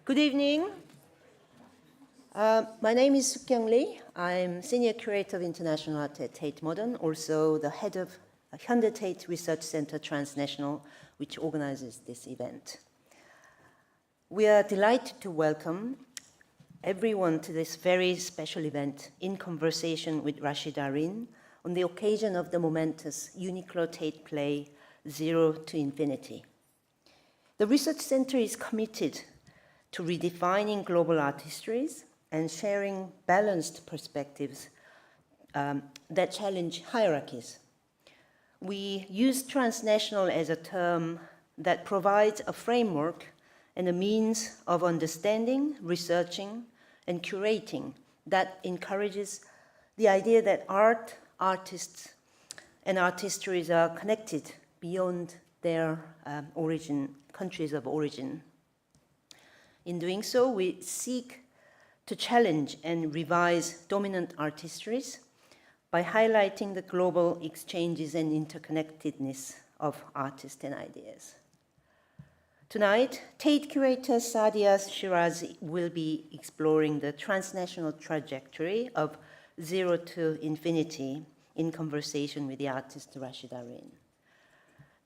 Good evening. My name is Suk-Kyung Lee. I'm Senior Curator of International Art at Tate Modern, also the head of Hyundai Tate Research Center Transnational, which organizes this event. We are delighted to welcome everyone to this very special event in conversation with Rasheed Araeen on the occasion of the momentous Uniqlo Tate play, Zero to Infinity. The Research Center is committed to redefining global art histories and sharing balanced perspectives that challenge hierarchies. We use transnational as a term that provides a framework and a means of understanding, researching, and curating that encourages the idea that art, artists, and art histories are connected beyond their countries of origin. In doing so, we seek to challenge and revise dominant art histories by highlighting the global exchanges and interconnectedness of artists and ideas. Tonight, Tate curator Sadia Shirazi will be exploring the transnational trajectory of Zero to Infinity in conversation with the artist Rasheed Araeen.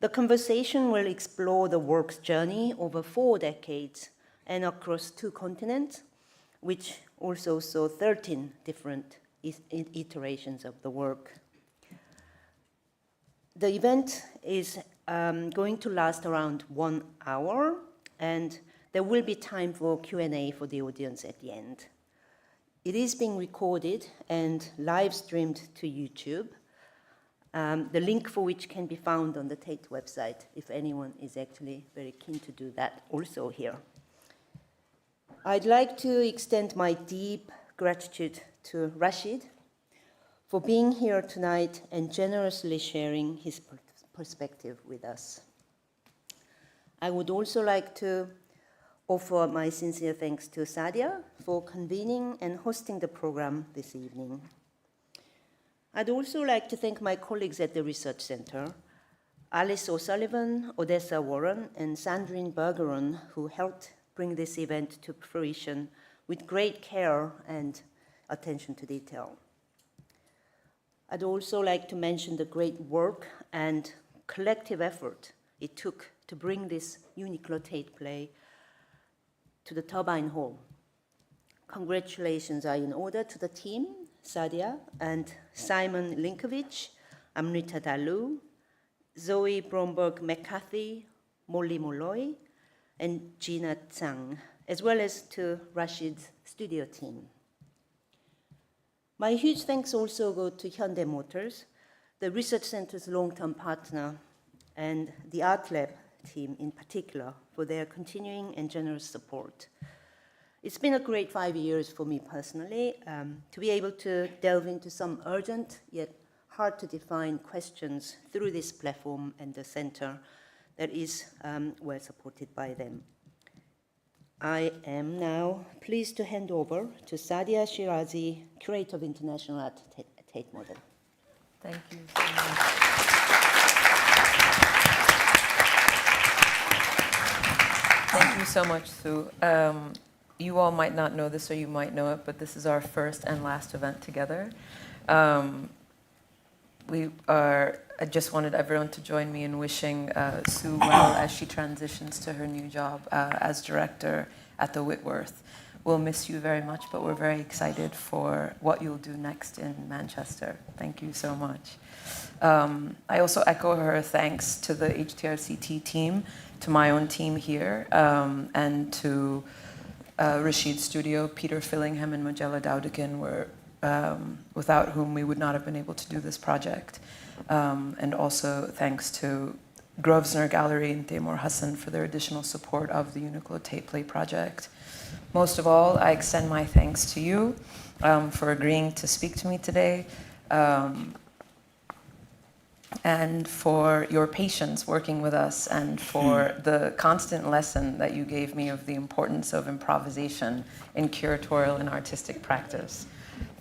The conversation will explore the work's journey over 4 decades and across 2 continents, which also saw 13 different iterations of the work. The event is going to last around 1 hour, and there will be time for Q&A for the audience at the end. It is being recorded and live streamed to YouTube, the link for which can be found on the Tate website if anyone is actually very keen to do that also here. I'd like to extend my deep gratitude to Rasheed for being here tonight and generously sharing his perspective with us. I would also like to offer my sincere thanks to Sadia for convening and hosting the program this evening. I'd also like to thank my colleagues at the Research Center, Alice O'Sullivan, Odessa Warren, and Sandrine Bergeron, who helped bring this event to fruition with great care and attention to detail. I'd also like to mention the great work and collective effort it took to bring this Uniqlo Tate play to the Turbine Hall. Congratulations are in order to the team, Sadia and Simon Linkovich, Amrita Dalu, Zoe Bromberg-McCarthy, Molly Molloy, and Gina Tsang, as well as to Rasheed's studio team. My huge thanks also go to Hyundai Motors, the Research Center's long-term partner, and the Art Lab team in particular for their continuing and generous support. It's been a great 5 years for me personally to be able to delve into some urgent yet hard to define questions through this platform and the center that is well supported by them. I am now pleased to hand over to Sadia Shirazi, Curator of International Art at Tate Modern. Thank you so much. Thank you so much, Sue. You all might not know this, or you might know it, but this is our first and last event together. I just wanted everyone to join me in wishing Sue well as she transitions to her new job as director at the Whitworth. We'll miss you very much, but we're very excited for what you'll do next in Manchester. Thank you so much. I also echo her thanks to the HTRCT team, to my own team here, and to Rasheed's studio, Peter Fillingham and Majella Dowdikin, without whom we would not have been able to do this project. And also thanks to Grosvenor Gallery and Taimur Hassan for their additional support of the Uniqlo Tate Play project. Most of all, I extend my thanks to you for agreeing to speak to me today, and for your patience working with us, and for the constant lesson that you gave me of the importance of improvisation in curatorial and artistic practice.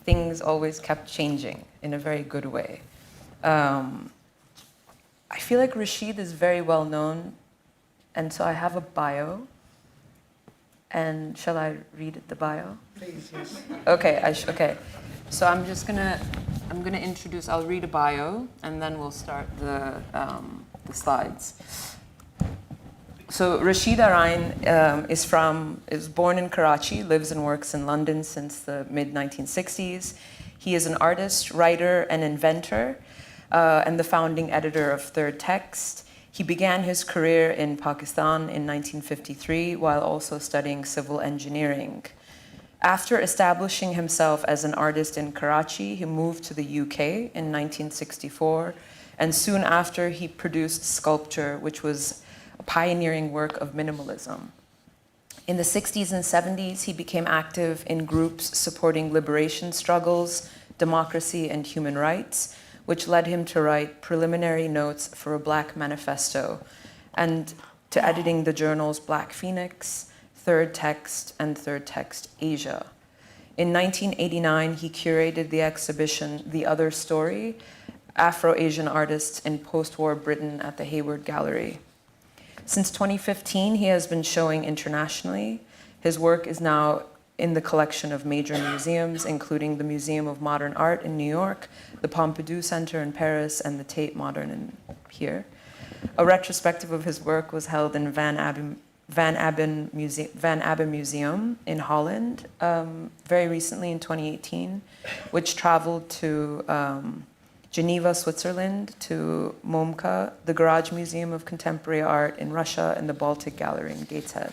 Things always kept changing in a very good way. I feel like Rasheed is very well known, and so I have a bio. And shall I read the bio? Please, yes. Okay, okay. So I'm gonna introduce, I'll read a bio, and then we'll start the slides. So Rasheed Araeen is born in Karachi, lives and works in London since the mid-1960s. He is an artist, writer, and inventor, and the founding editor of Third Text. He began his career in Pakistan in 1953 while also studying civil engineering. After establishing himself as an artist in Karachi, he moved to the UK in 1964, and soon after he produced sculpture, which was a pioneering work of minimalism. In the 60s and 70s, he became active in groups supporting liberation struggles, democracy, and human rights, which led him to write preliminary notes for a Black Manifesto and to editing the journals Black Phoenix, Third Text, and Third Text Asia. In 1989, he curated the exhibition The Other Story, Afro-Asian Artists in Postwar Britain at the Hayward Gallery. Since 2015, he has been showing internationally. His work is now in the collection of major museums, including the Museum of Modern Art in New York, the Pompidou Center in Paris, and the Tate Modern here. A retrospective of his work was held in Van Abben Museum in Holland very recently in 2018, which traveled to Geneva, Switzerland, to MoMCA, the Garage Museum of Contemporary Art in Russia, and the Baltic Gallery in Gateshead.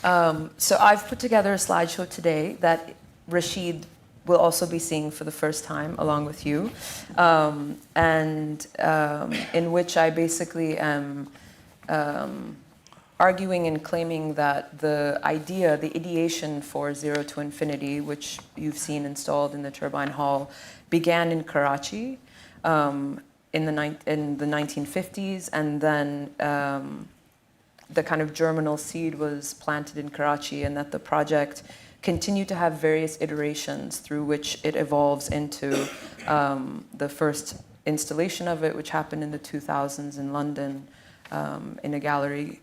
So I've put together a slideshow today that Rasheed will also be seeing for the first time along with you, and in which I basically am arguing and claiming that the idea, the ideation for Zero to Infinity, which you've seen installed in the Turbine Hall, began in Karachi in the 1950s, and then the kind of germinal seed was planted in Karachi, and that the project continued to have various iterations through which it evolves into the first installation of it, which happened in the 2000s in London in a gallery,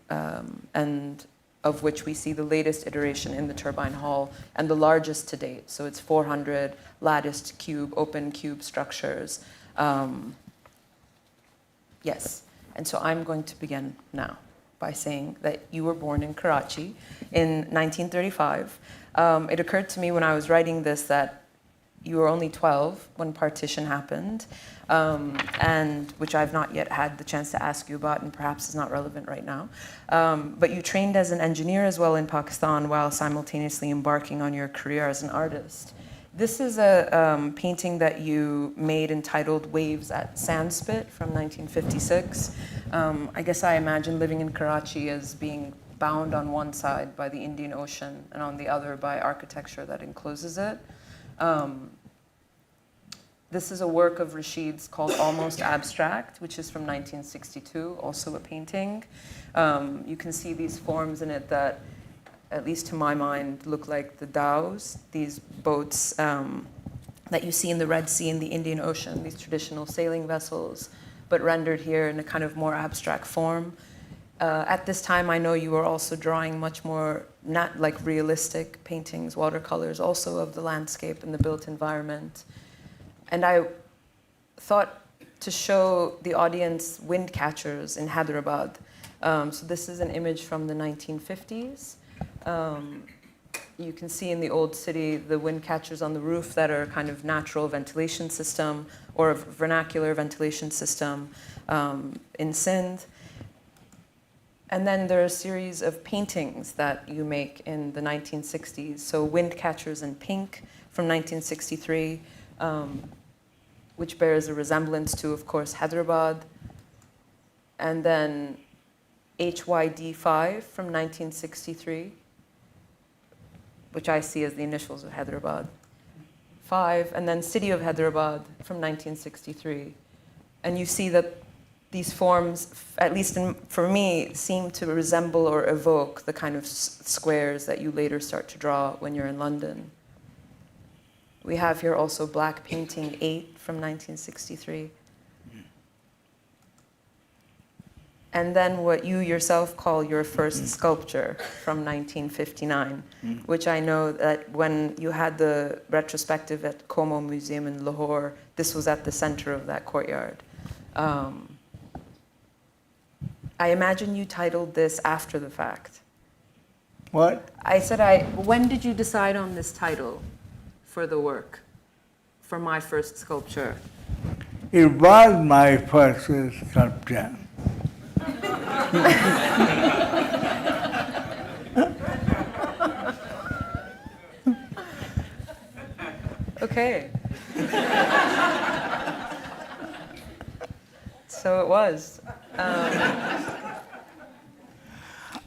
and of which we see the latest iteration in the Turbine Hall, and the largest to date. So it's 400 latticed cube, open cube structures. Yes, and so I'm going to begin now by saying that you were born in Karachi in 1935. It occurred to me when I was writing this that you were only 12 when partition happened, and which I've not yet had the chance to ask you about, and perhaps is not relevant right now. But you trained as an engineer as well in Pakistan while simultaneously embarking on your career as an artist. This is a painting that you made entitled Waves at Sandspit from 1956. I guess I imagine living in Karachi as being bound on one side by the Indian Ocean and on the other by architecture that encloses it. This is a work of Rasheed's called Almost Abstract, which is from 1962, also a painting. You can see these forms in it that, at least to my mind, look like the dhows, these boats that you see in the Red Sea and the Indian Ocean, these traditional sailing vessels, but rendered here in a kind of more abstract form. At this time, I know you were also drawing much more, not like realistic paintings, watercolors, also of the landscape and the built environment. And I thought to show the audience wind catchers in Hyderabad. So this is an image from the 1950s. You can see in the old city the wind catchers on the roof that are kind of natural ventilation system or a vernacular ventilation system in Sindh. And then there are a series of paintings that you make in the 1960s. So Wind Catchers in Pink from 1963, which bears a resemblance to, of course, Hyderabad. And then HYD5 from 1963, which I see as the initials of Hyderabad. 5, and then City of Hyderabad from 1963. And you see that these forms, at least for me, seem to resemble or evoke the kind of squares that you later start to draw when you're in London. We have here also Black Painting 8 from 1963. and then what you yourself call your first sculpture from 1959, which I know that when you had the retrospective at Como Museum in Lahore, this was at the center of that courtyard. I imagine you titled this after the fact. What? I said, when did you decide on this title for the work, for my first sculpture? It was my first sculpture. Okay. So it was.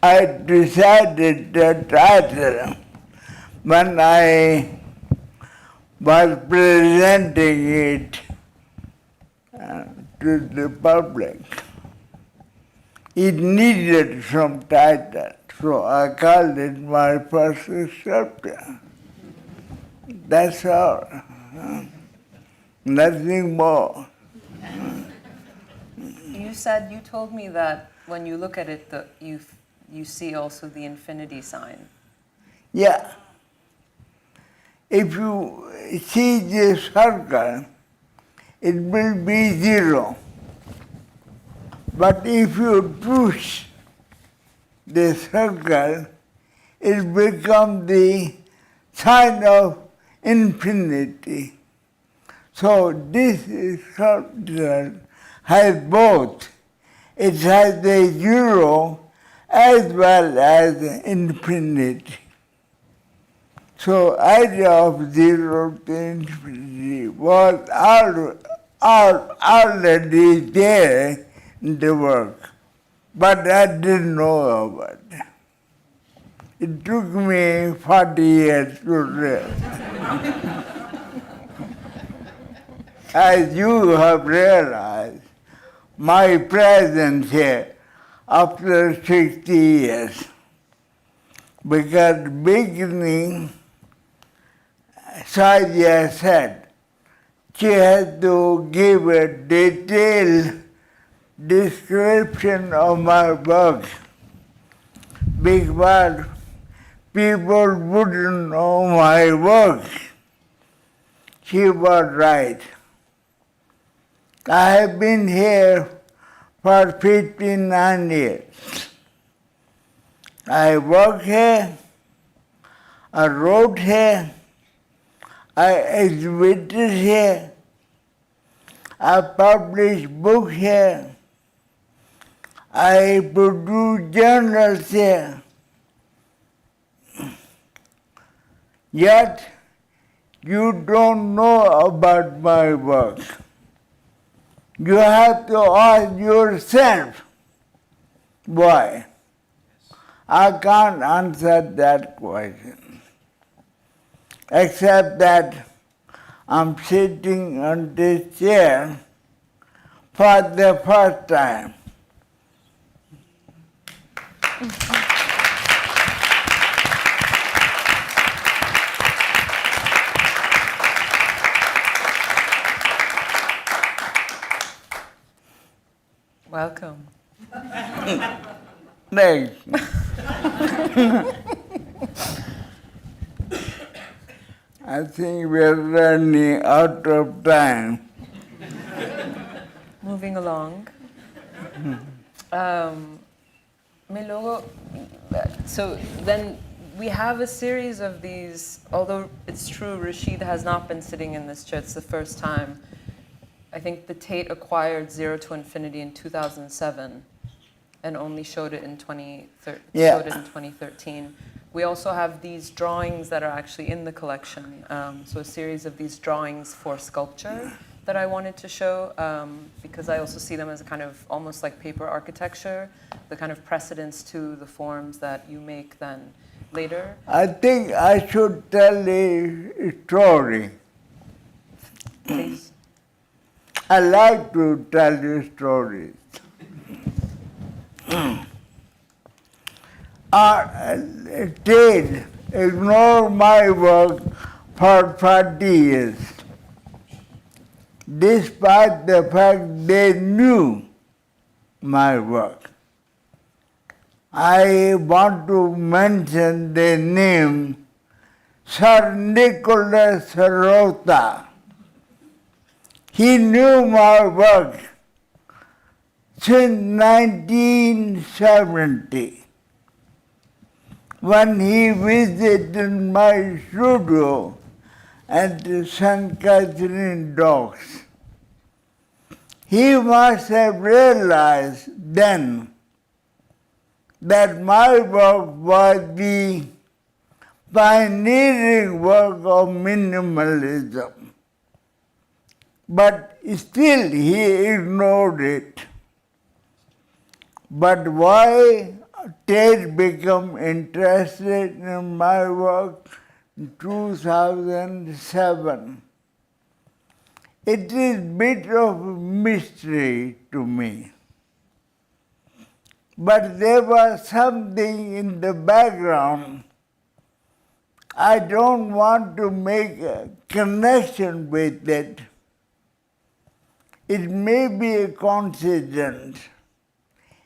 I decided the title when I was presenting it to the public. It needed some title, so I called it my first sculpture. That's all. Nothing more. You told me that when you look at it, you see also the infinity sign. Yeah. If you see this circle, it will be 0. But if you twist the circle, it becomes the sign of infinity. So this sculpture has both. It has the 0 as well as infinity. So idea of 0 to infinity was already there in the work, but I didn't know about it. It took me 40 years to realize. As you have realized, my presence here after 60 years, because beginning, Sadia said she had to give a detailed description of my work because people wouldn't know my work. She was right. I have been here for 59 years. I work here, I wrote here, I exhibited here, I published books here, I produce journals here. Yet, you don't know about my work. You have to ask yourself, why? I can't answer that question, except that I'm sitting on this chair for the first time. Welcome. Thanks. I think we're running out of time. Moving along. Melogo, so then we have a series of these, although it's true Rasheed has not been sitting in this chair, it's the first time. I think the Tate acquired 0 to Infinity in 2007 and only showed it in 2013. We also have these drawings that are actually in the collection. So a series of these drawings for sculpture that I wanted to show because I also see them as a kind of almost like paper architecture, the kind of precedence to the forms that you make then later. I think I should tell a story. Please. I like to tell you stories. Tate ignored my work for 40 years, despite the fact they knew my work. I want to mention the name Sir Nicholas Rota. He knew my work since 1970 when he visited my studio at St. Catherine Docks. He must have realized then that my work was the pioneering work of minimalism. But still he ignored it. But why Tate became interested in my work in 2007? It is a bit of a mystery to me. But there was something in the background. I don't want to make a connection with it. It may be a coincidence.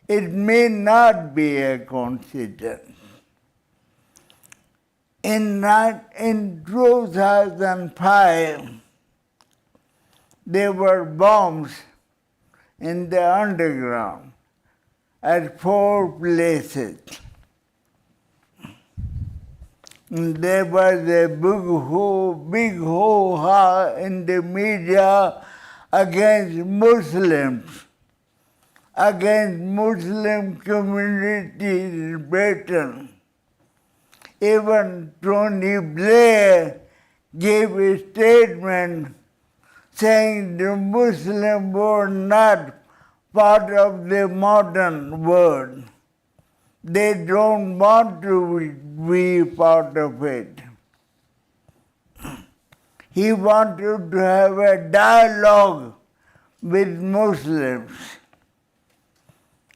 It may not be a coincidence. In 2005, there were bombs in the underground at 4 places. And there was a big hoo-ha in the media against Muslims, against Muslim communities in Britain. Even Tony Blair gave a statement saying the Muslims were not part of the modern world. They don't want to be part of it. He wanted to have a dialogue with Muslims.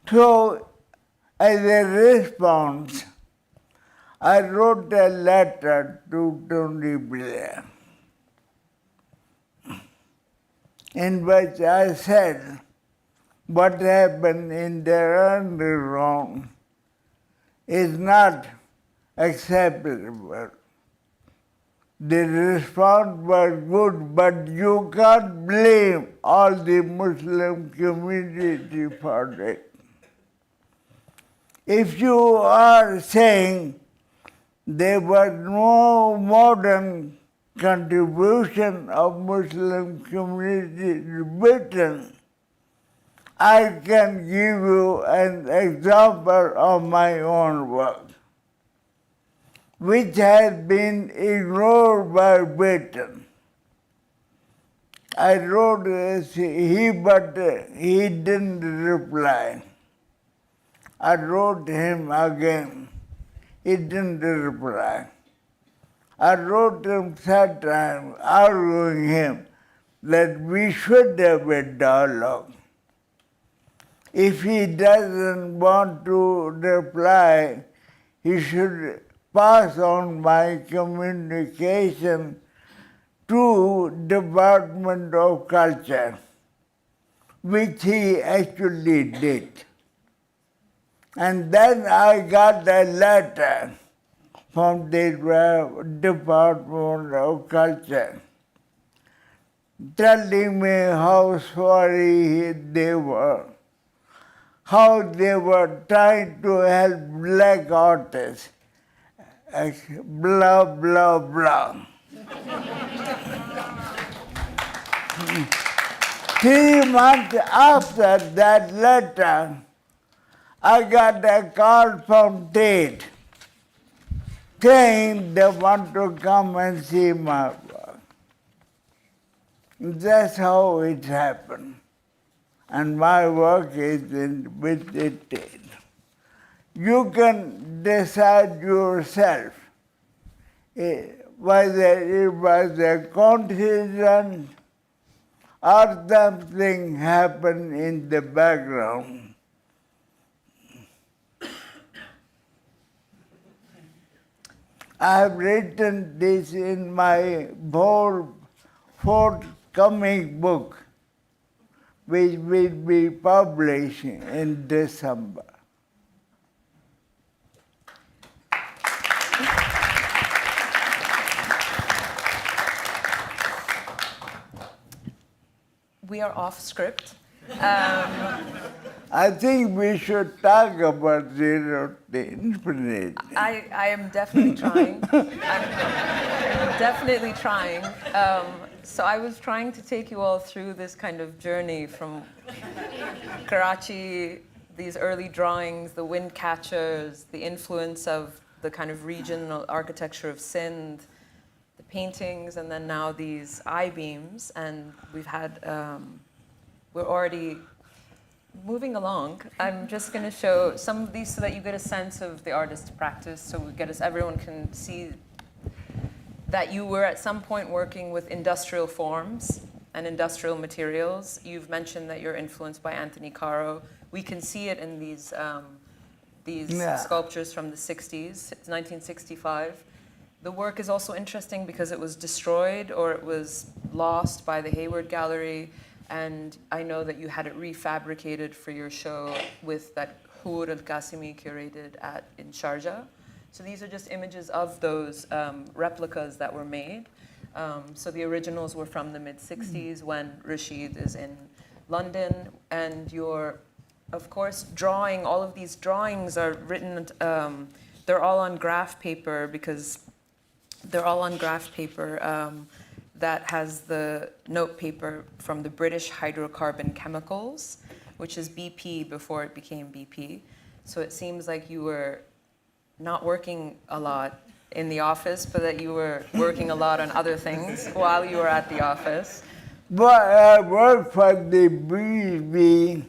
So, as a response, I wrote a letter to Tony Blair in which I said what happened in the underground is not acceptable. The response was good, but you can't blame all the Muslim community for it. If you are saying there was no modern contribution of Muslim community to Britain, I can give you an example of my own work, which has been ignored by Britain. I wrote but he didn't reply. I wrote him again. He didn't reply. I wrote him third time, arguing him that we should have a dialogue. If he doesn't want to reply, he should pass on my communication to Department of Culture, which he actually did. And then I got a letter from the Department of Culture telling me how sorry they were, how they were trying to help black artists, blah, blah, blah. 3 months after that letter, I got a call from Tate saying they want to come and see my work. That's how it happened. And my work is with the Tate. You can decide yourself whether it was a coincidence or something happened in the background. I have written this in my forthcoming book, which will be published in December. We are off script. I think we should talk about zero to infinite. I am definitely trying. I'm definitely trying. So I was trying to take you all through this kind of journey from Karachi, these early drawings, the wind catchers, the influence of the kind of regional architecture of Sindh, the paintings, and then now these I-beams. And we've had, we're already moving along. I'm just going to show some of these so that you get a sense of the artist's practice, so everyone can see that you were at some point working with industrial forms and industrial materials. You've mentioned that you're influenced by Anthony Caro. We can see it in these sculptures from the 60s. It's 1965. The work is also interesting because it was destroyed or it was lost by the Hayward Gallery. And I know that you had it refabricated for your show with that Hur al-Qasimi curated in Sharjah. So these are just images of those replicas that were made. So the originals were from the mid-60s when Rasheed is in London. And you're, of course, drawing. All of these drawings are written, they're all on graph paper because they're all on graph paper that has the note paper from the British Hydrocarbon Chemicals, which is BP before it became BP. So it seems like you were not working a lot in the office, but that you were working a lot on other things while you were at the office. But I worked for the BP,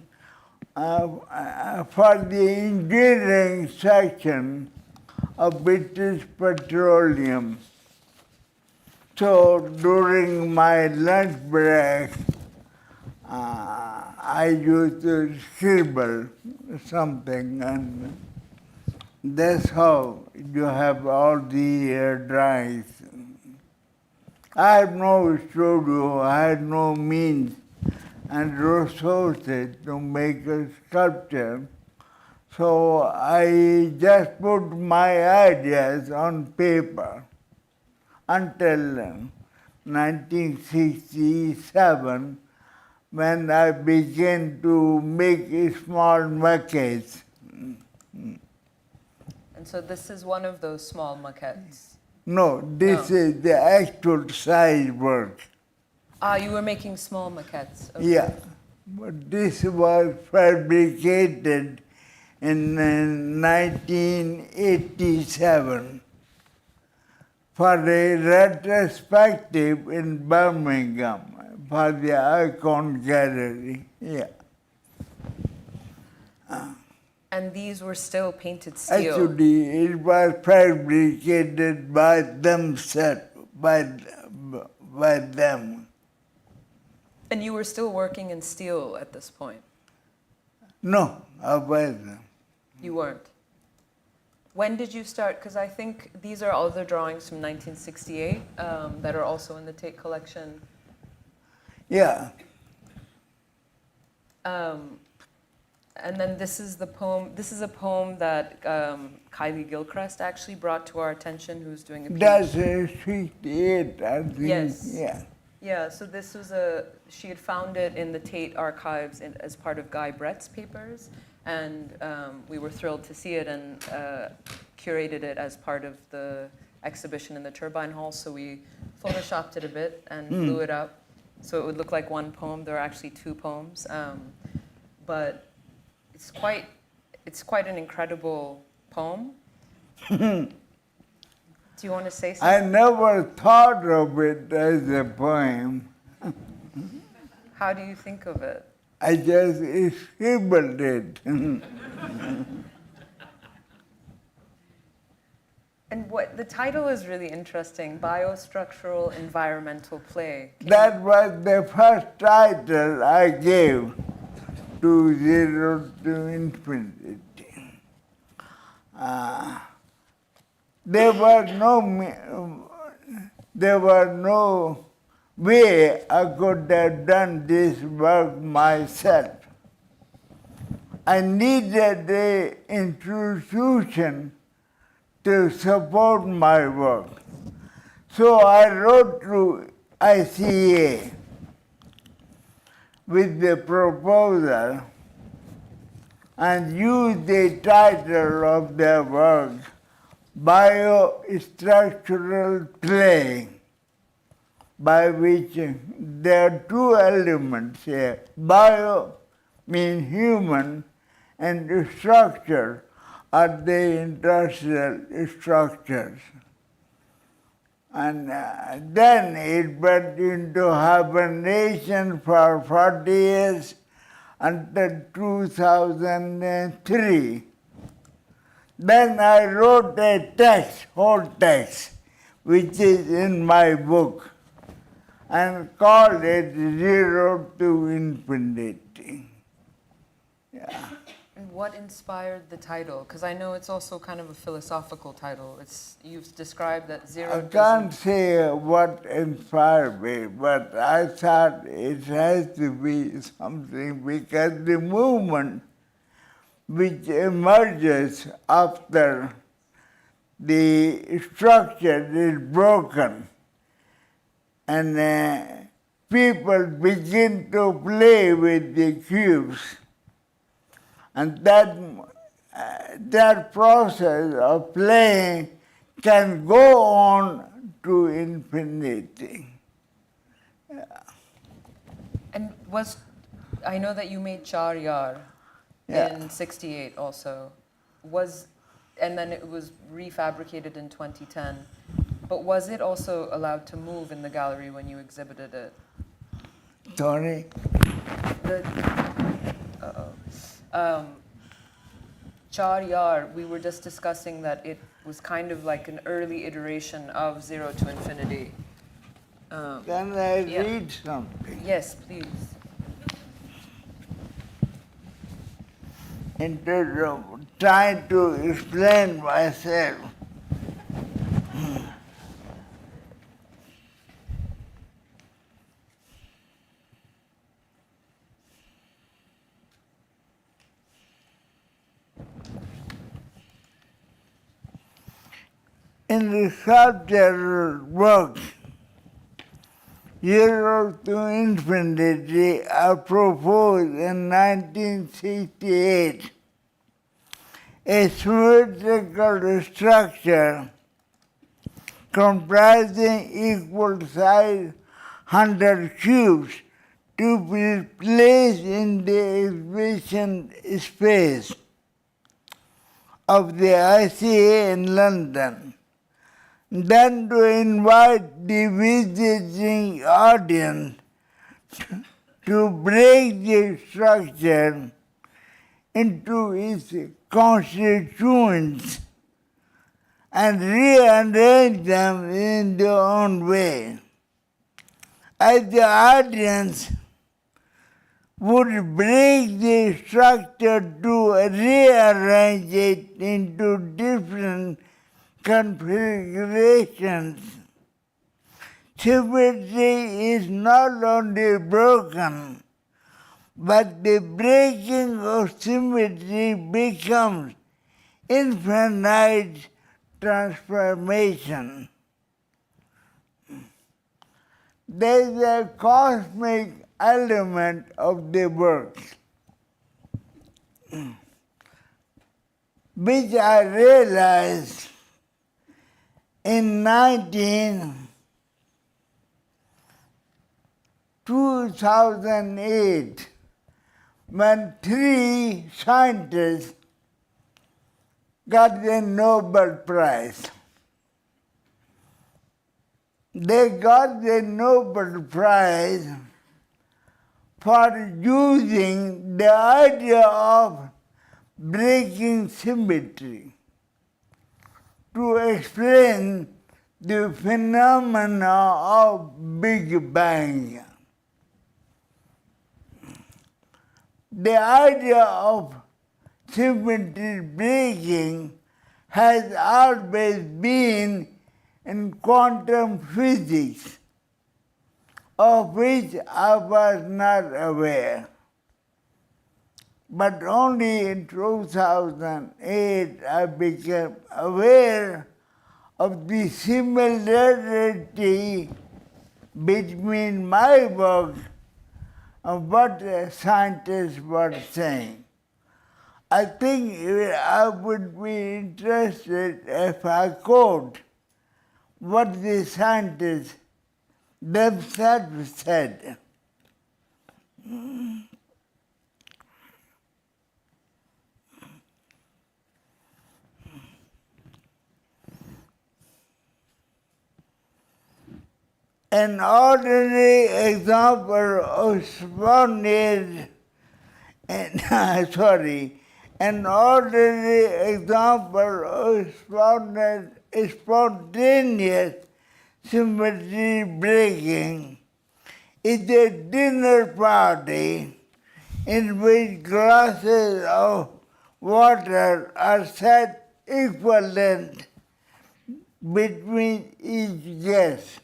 for the engineering section of British Petroleum. So during my lunch break, I used to scribble something, and that's how you have all the drawings. I had no studio, I had no means and resources to make a sculpture. So I just put my ideas on paper until 1967, when I began to make small maquettes. And so this is one of those small maquettes. No, this is the actual size work. You were making small maquettes. Okay. Yeah, but this was fabricated in 1987 for a retrospective in Birmingham for the Icon Gallery. Yeah. And these were still painted steel. Actually, it was fabricated by themselves, by them. And you were still working in steel at this point? No, I wasn't. You weren't? When did you start? Because I think these are other drawings from 1968 that are also in the Tate collection. Yeah. And then this is the poem. This is a poem that Kylie Gilchrist actually brought to our attention, who's doing a piece. That's a 68, I think. Yes. Yeah. Yeah, so this was she had found it in the Tate archives as part of Guy Brett's papers, and we were thrilled to see it and curated it as part of the exhibition in the Turbine Hall, so we photoshopped it a bit and blew it up so it would look like one poem. There are actually two poems, but it's quite an incredible poem. Do you want to say something? I never thought of it as a poem. How do you think of it? I just scribbled it. And what the title is really interesting, Biostructural Environmental Play. That was the first title I gave to Zero to Infinity. There was no way I could have done this work myself. I needed an institution to support my work. So I wrote to ICA with the proposal and used the title of their work, Biostructural Play, by which there are two elements here. Bio means human, and structure are the industrial structures. And then it went into hibernation for 40 years until 2003. Then I wrote a text, whole text, which is in my book, and called it Zero to Infinity. Yeah. And what inspired the title? Because I know it's also kind of a philosophical title. You've described that zero. I can't say what inspired me, but I thought it has to be something because the movement which emerges after the structure is broken and people begin to play with the cubes. And that process of playing can go on to infinity. Yeah. And I know that you made Char Yar in '68 also. And then it was refabricated in 2010. But was it also allowed to move in the gallery when you exhibited it? Sorry? Char Yar, we were just discussing that it was kind of like an early iteration of Zero to Infinity. Can I read something? Yes, please. Instead of trying to explain myself. In the sculptural work, Zero to Infinity, I proposed in 1968 a symmetrical structure comprising equal size 100 cubes to be placed in the exhibition space of the ICA in London. Then to invite the visiting audience to break the structure into its constituents and rearrange them in their own way. As the audience would break the structure to rearrange it into different configurations, symmetry is not only broken, but the breaking of symmetry becomes infinite transformation. There is a cosmic element of the work, which I realized in 2008, when 3 scientists got the Nobel Prize. They got the Nobel Prize for using the idea of breaking symmetry to explain the phenomena of Big Bang. The idea of symmetry breaking has always been in quantum physics, of which I was not aware. But only in 2008 I became aware of the similarity between my work of what the scientists were saying. I think I would be interested if I quote what the scientists themselves said. An ordinary example of spontaneous, an ordinary example of spontaneous symmetry breaking is a dinner party in which glasses of water are set equivalent between each guest.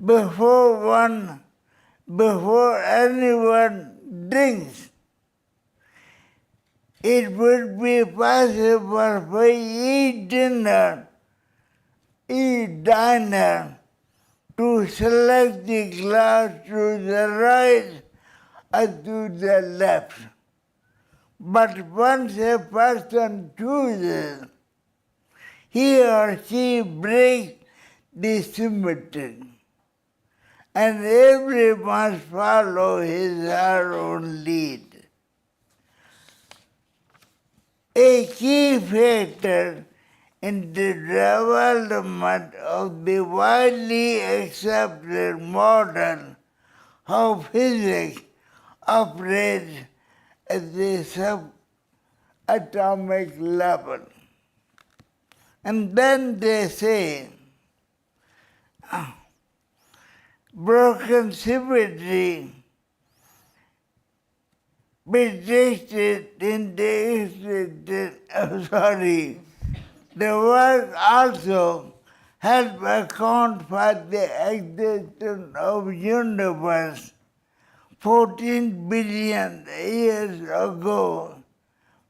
Before anyone drinks, it would be possible for each diner to select the glass to the right or to the left. But once a person chooses, he or she breaks the symmetry, and everyone must follow his or her own lead. A key factor in the development of the widely accepted model of physics operates at the subatomic level. And then they say, broken symmetry predicted in the work also help account for the existence of universe 14 billion years ago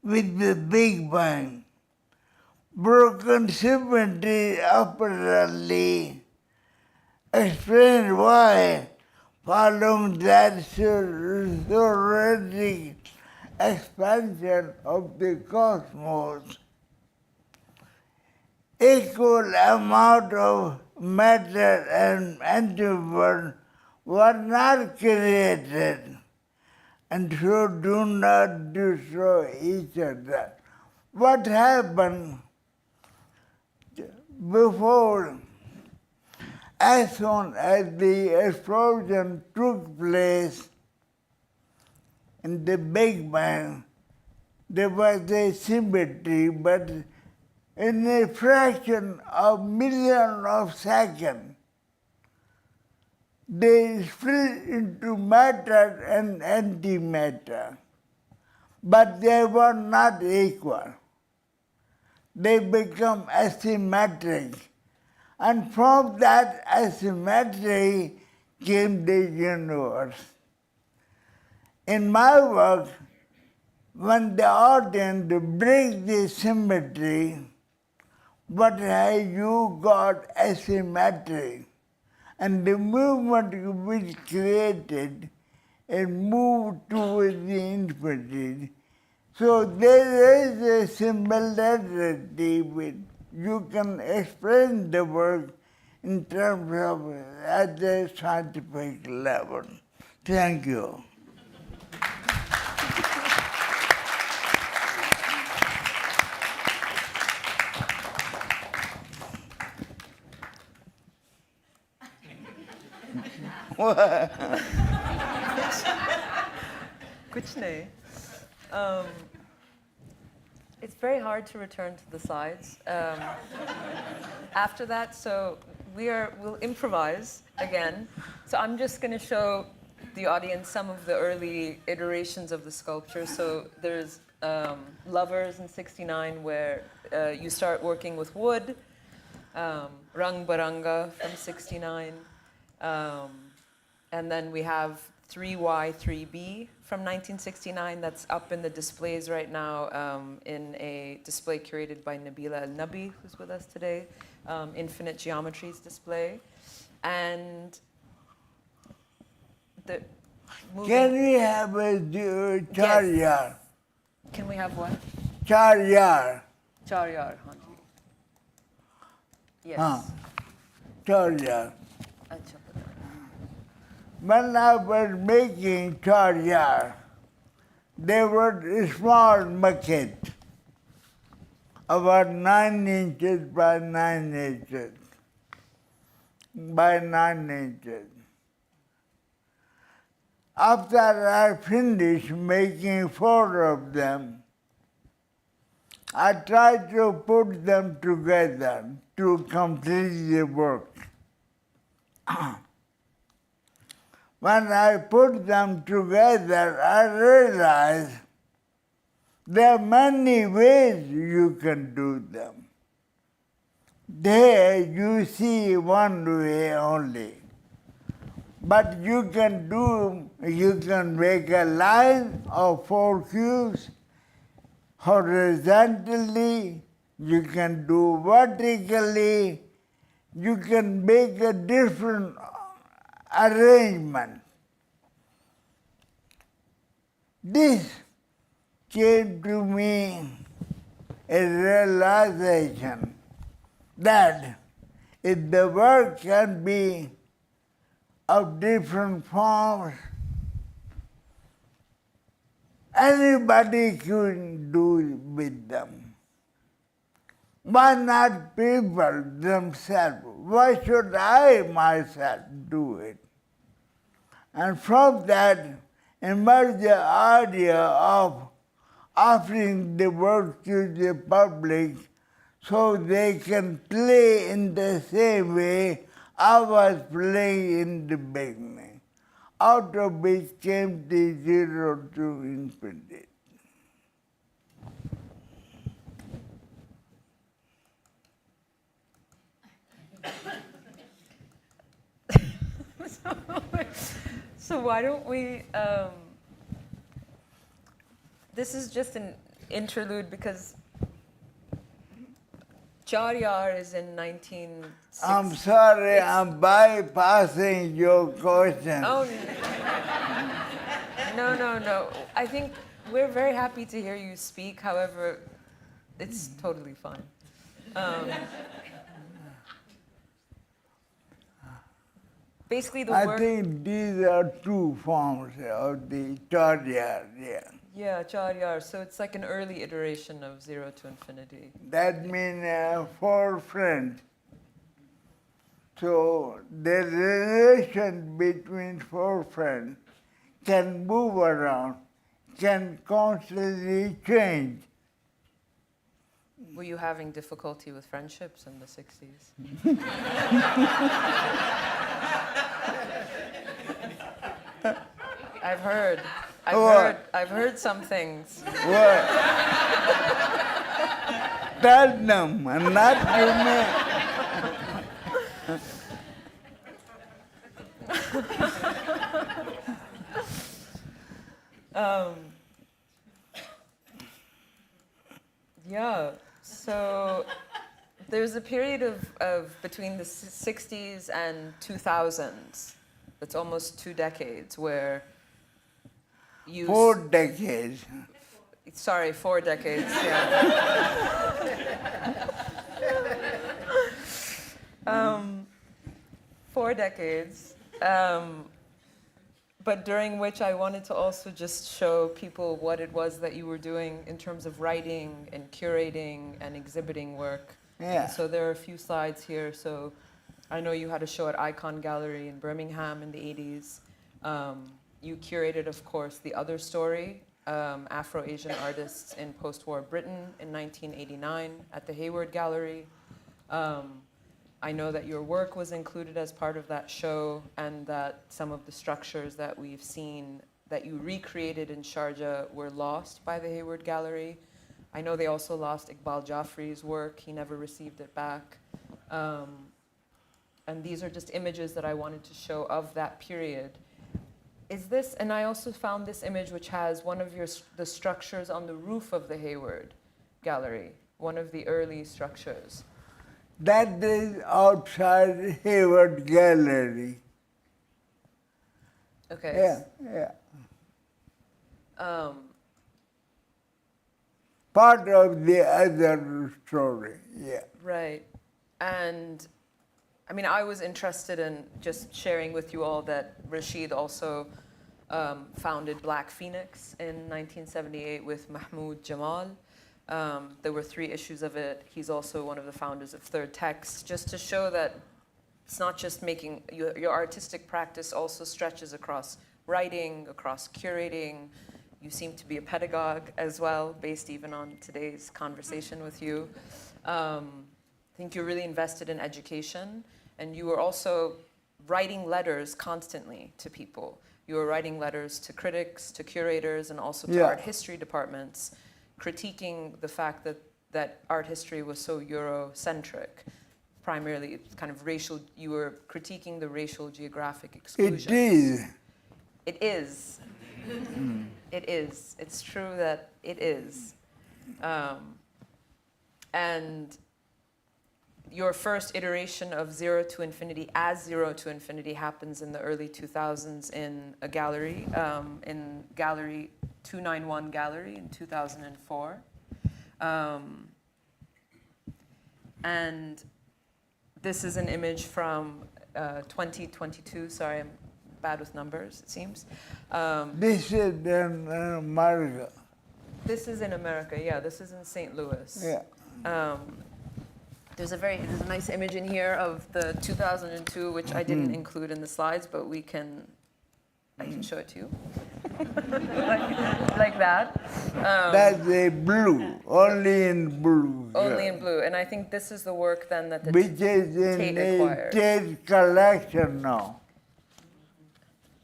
with the Big Bang. Broken symmetry apparently explain why, following that theoretic expansion of the cosmos, equal amount of matter and antimatter were not created and so do not destroy each other. What happened before? As soon as the explosion took place in the Big Bang, there was a symmetry, but in a fraction of million of seconds, they split into matter and antimatter, but they were not equal. They become asymmetric. And from that asymmetry came the universe. In my work, when the audience breaks the symmetry, but you got asymmetry, and the movement which created and moved towards the infinity. So there is a similarity with you can explain the work in terms of at the scientific level. Thank you. Kuch nahi. It's very hard to return to the slides after that, so we'll improvise again. So I'm just going to show the audience some of the early iterations of the sculpture. So there's Lovers in '69, where you start working with wood, Rang Baranga from '69, and then we have 3Y, 3B from 1969 that's up in the displays right now in a display curated by Nabila El-Nabi, who's with us today, Infinite Geometries display. And the Can we have a charyar? Can we have what? Charyar. Charyar, Hanji. Yes. Charyar. Acha pata. When I was making charyar, there was a small bucket, about 9 inches by 9 inches, by 9 inches. After I finished making 4 of them, I tried to put them together to complete the work. When I put them together, I realized there are many ways you can do them. There you see one way only. But you can make a line of 4 cubes horizontally, you can do vertically, you can make a different arrangement. This came to me a realization that if the work can be of different forms, anybody can do with them. Why not people themselves? Why should I myself do it? And from that emerged the idea of offering the work to the public so they can play in the same way I was playing in the beginning, out of which came the 0 to infinity. So why don't we, this is just an interlude because Charyar is in 1960. I'm sorry, I'm bypassing your question. Oh, no. I think we're very happy to hear you speak. However, it's totally fine. Basically, the I work... think these are 2 forms of the Charyar, yeah. Yeah, Charyar. So it's like an early iteration of 0 to infinity. That means 4 friends. So the relation between 4 friends can move around, can constantly change. Were you having difficulty with friendships in the 60s? I've heard some things. What? Tell them, and not you me. Yeah, so there's a period of between the 60s and 2000s, that's almost 2 decades, where you... 4 decades. Sorry, 4 decades, yeah. 4 decades. But during which I wanted to also just show people what it was that you were doing in terms of writing and curating and exhibiting work. Yeah. And so there are a few slides here. So I know you had a show at Icon Gallery in Birmingham in the 80s. You curated, of course, The Other Story, Afro-Asian artists in post-war Britain in 1989 at the Hayward Gallery. I know that your work was included as part of that show and that some of the structures that we've seen that you recreated in Sharjah were lost by the Hayward Gallery. I know they also lost Iqbal Jafri's work. He never received it back. And these are just images that I wanted to show of that period. Is this, and I also found this image which has one of the structures on the roof of the Hayward Gallery, one of the early structures. That is outside Hayward Gallery. Okay. Yeah. Um, Part of the other story, yeah. right. And I mean, I was interested in just sharing with you all that Rasheed also founded Black Phoenix in 1978 with Mahmoud Jamal. There were 3 issues of it. He's also one of the founders of Third Text, just to show that it's not just making, your artistic practice also stretches across writing, across curating. You seem to be a pedagogue as well, based even on today's conversation with you. I think you're really invested in education, and you were also writing letters constantly to people. You were writing letters to critics, to curators, and also to art history departments, critiquing the fact that art history was so Eurocentric. Primarily, kind of racial, you were critiquing the racial geographic exclusions. It is. It is. It is. It's true that it is. And your first iteration of Zero to Infinity as Zero to Infinity happens in the early 2000s in a gallery, in Gallery 291 Gallery in 2004. And this is an image from 2022. Sorry, I'm bad with numbers, it seems. This is in America. This is in America, yeah. This is in St. Louis. Yeah. There's a nice image in here of the 2002, which I didn't include in the slides, but I can show it to you. like that. That's a blue, only in blue. Only in blue. And I think this is the work then that the Which is in Tate a acquired. Tate collection now.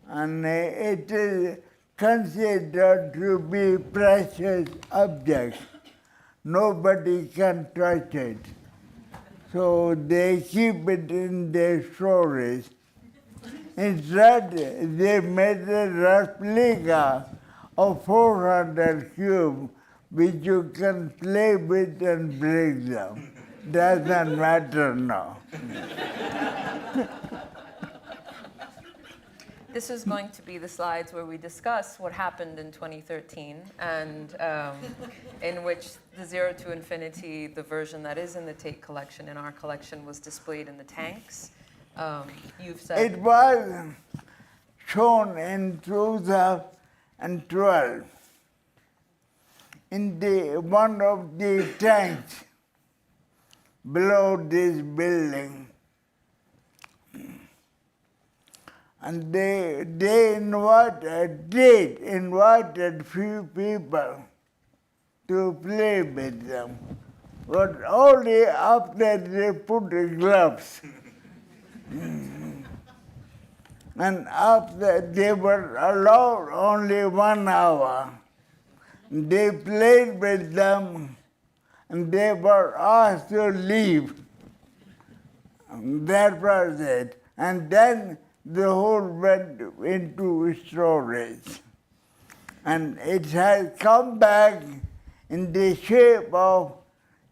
And it is considered to be precious object. Nobody can touch it. So they keep it in their storage. Instead, they made a replica of 400 cubes, which you can play with and break them. Doesn't matter now. This is going to be the slides where we discuss what happened in 2013, and in which the Zero to Infinity, the version that is in the Tate collection, in our collection, was displayed in the tanks. You've said It was shown in 2012 in one of the tanks below this building. And they invited few people to play with them, but only after they put the gloves. And after they were allowed only 1 hour, they played with them and they were asked to leave. And that was it. And then the whole went into storage. And it has come back in the shape of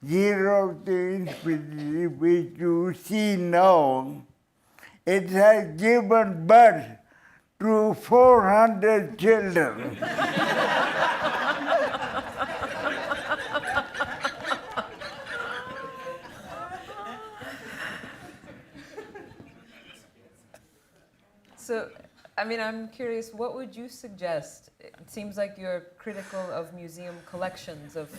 Zero to Infinity, which you see now. It has given birth to 400 children. So, I mean, I'm curious, what would you suggest? It seems like you're critical of museum collections, of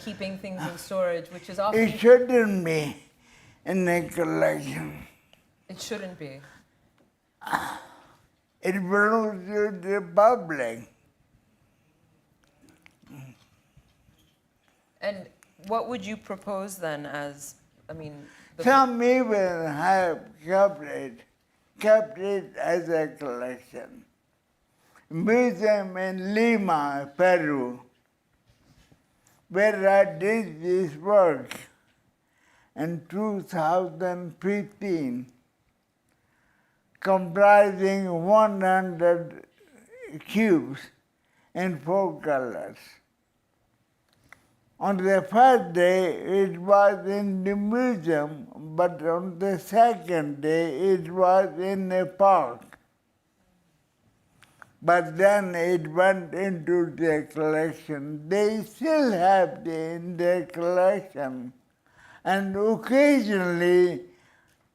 keeping things in storage, which is often... It shouldn't be in a collection. It shouldn't be. It belongs to the public. And what would you propose then as, I mean... Some even have kept it as a collection. Museum in Lima, Peru, where I did this work in 2015, comprising 100 cubes in 4 colors. On the first day, it was in the museum, but on the second day, it was in a park. but then it went into their collection. They still have it in their collection, and occasionally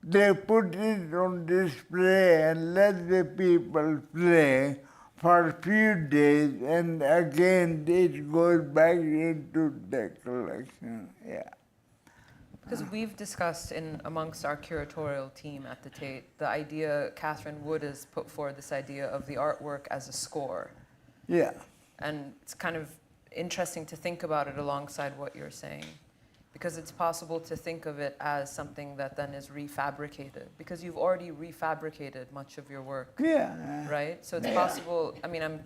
they put it on display and let the people play for a few days, and again it goes back into the collection. Yeah. Because we've discussed amongst our curatorial team at the Tate, the idea, Catherine Wood has put forward this idea of the artwork as a score. Yeah. And it's kind of interesting to think about it alongside what you're saying, because it's possible to think of it as something that then is refabricated, because you've already refabricated much of your work. Yeah. Right? So it's possible, I mean,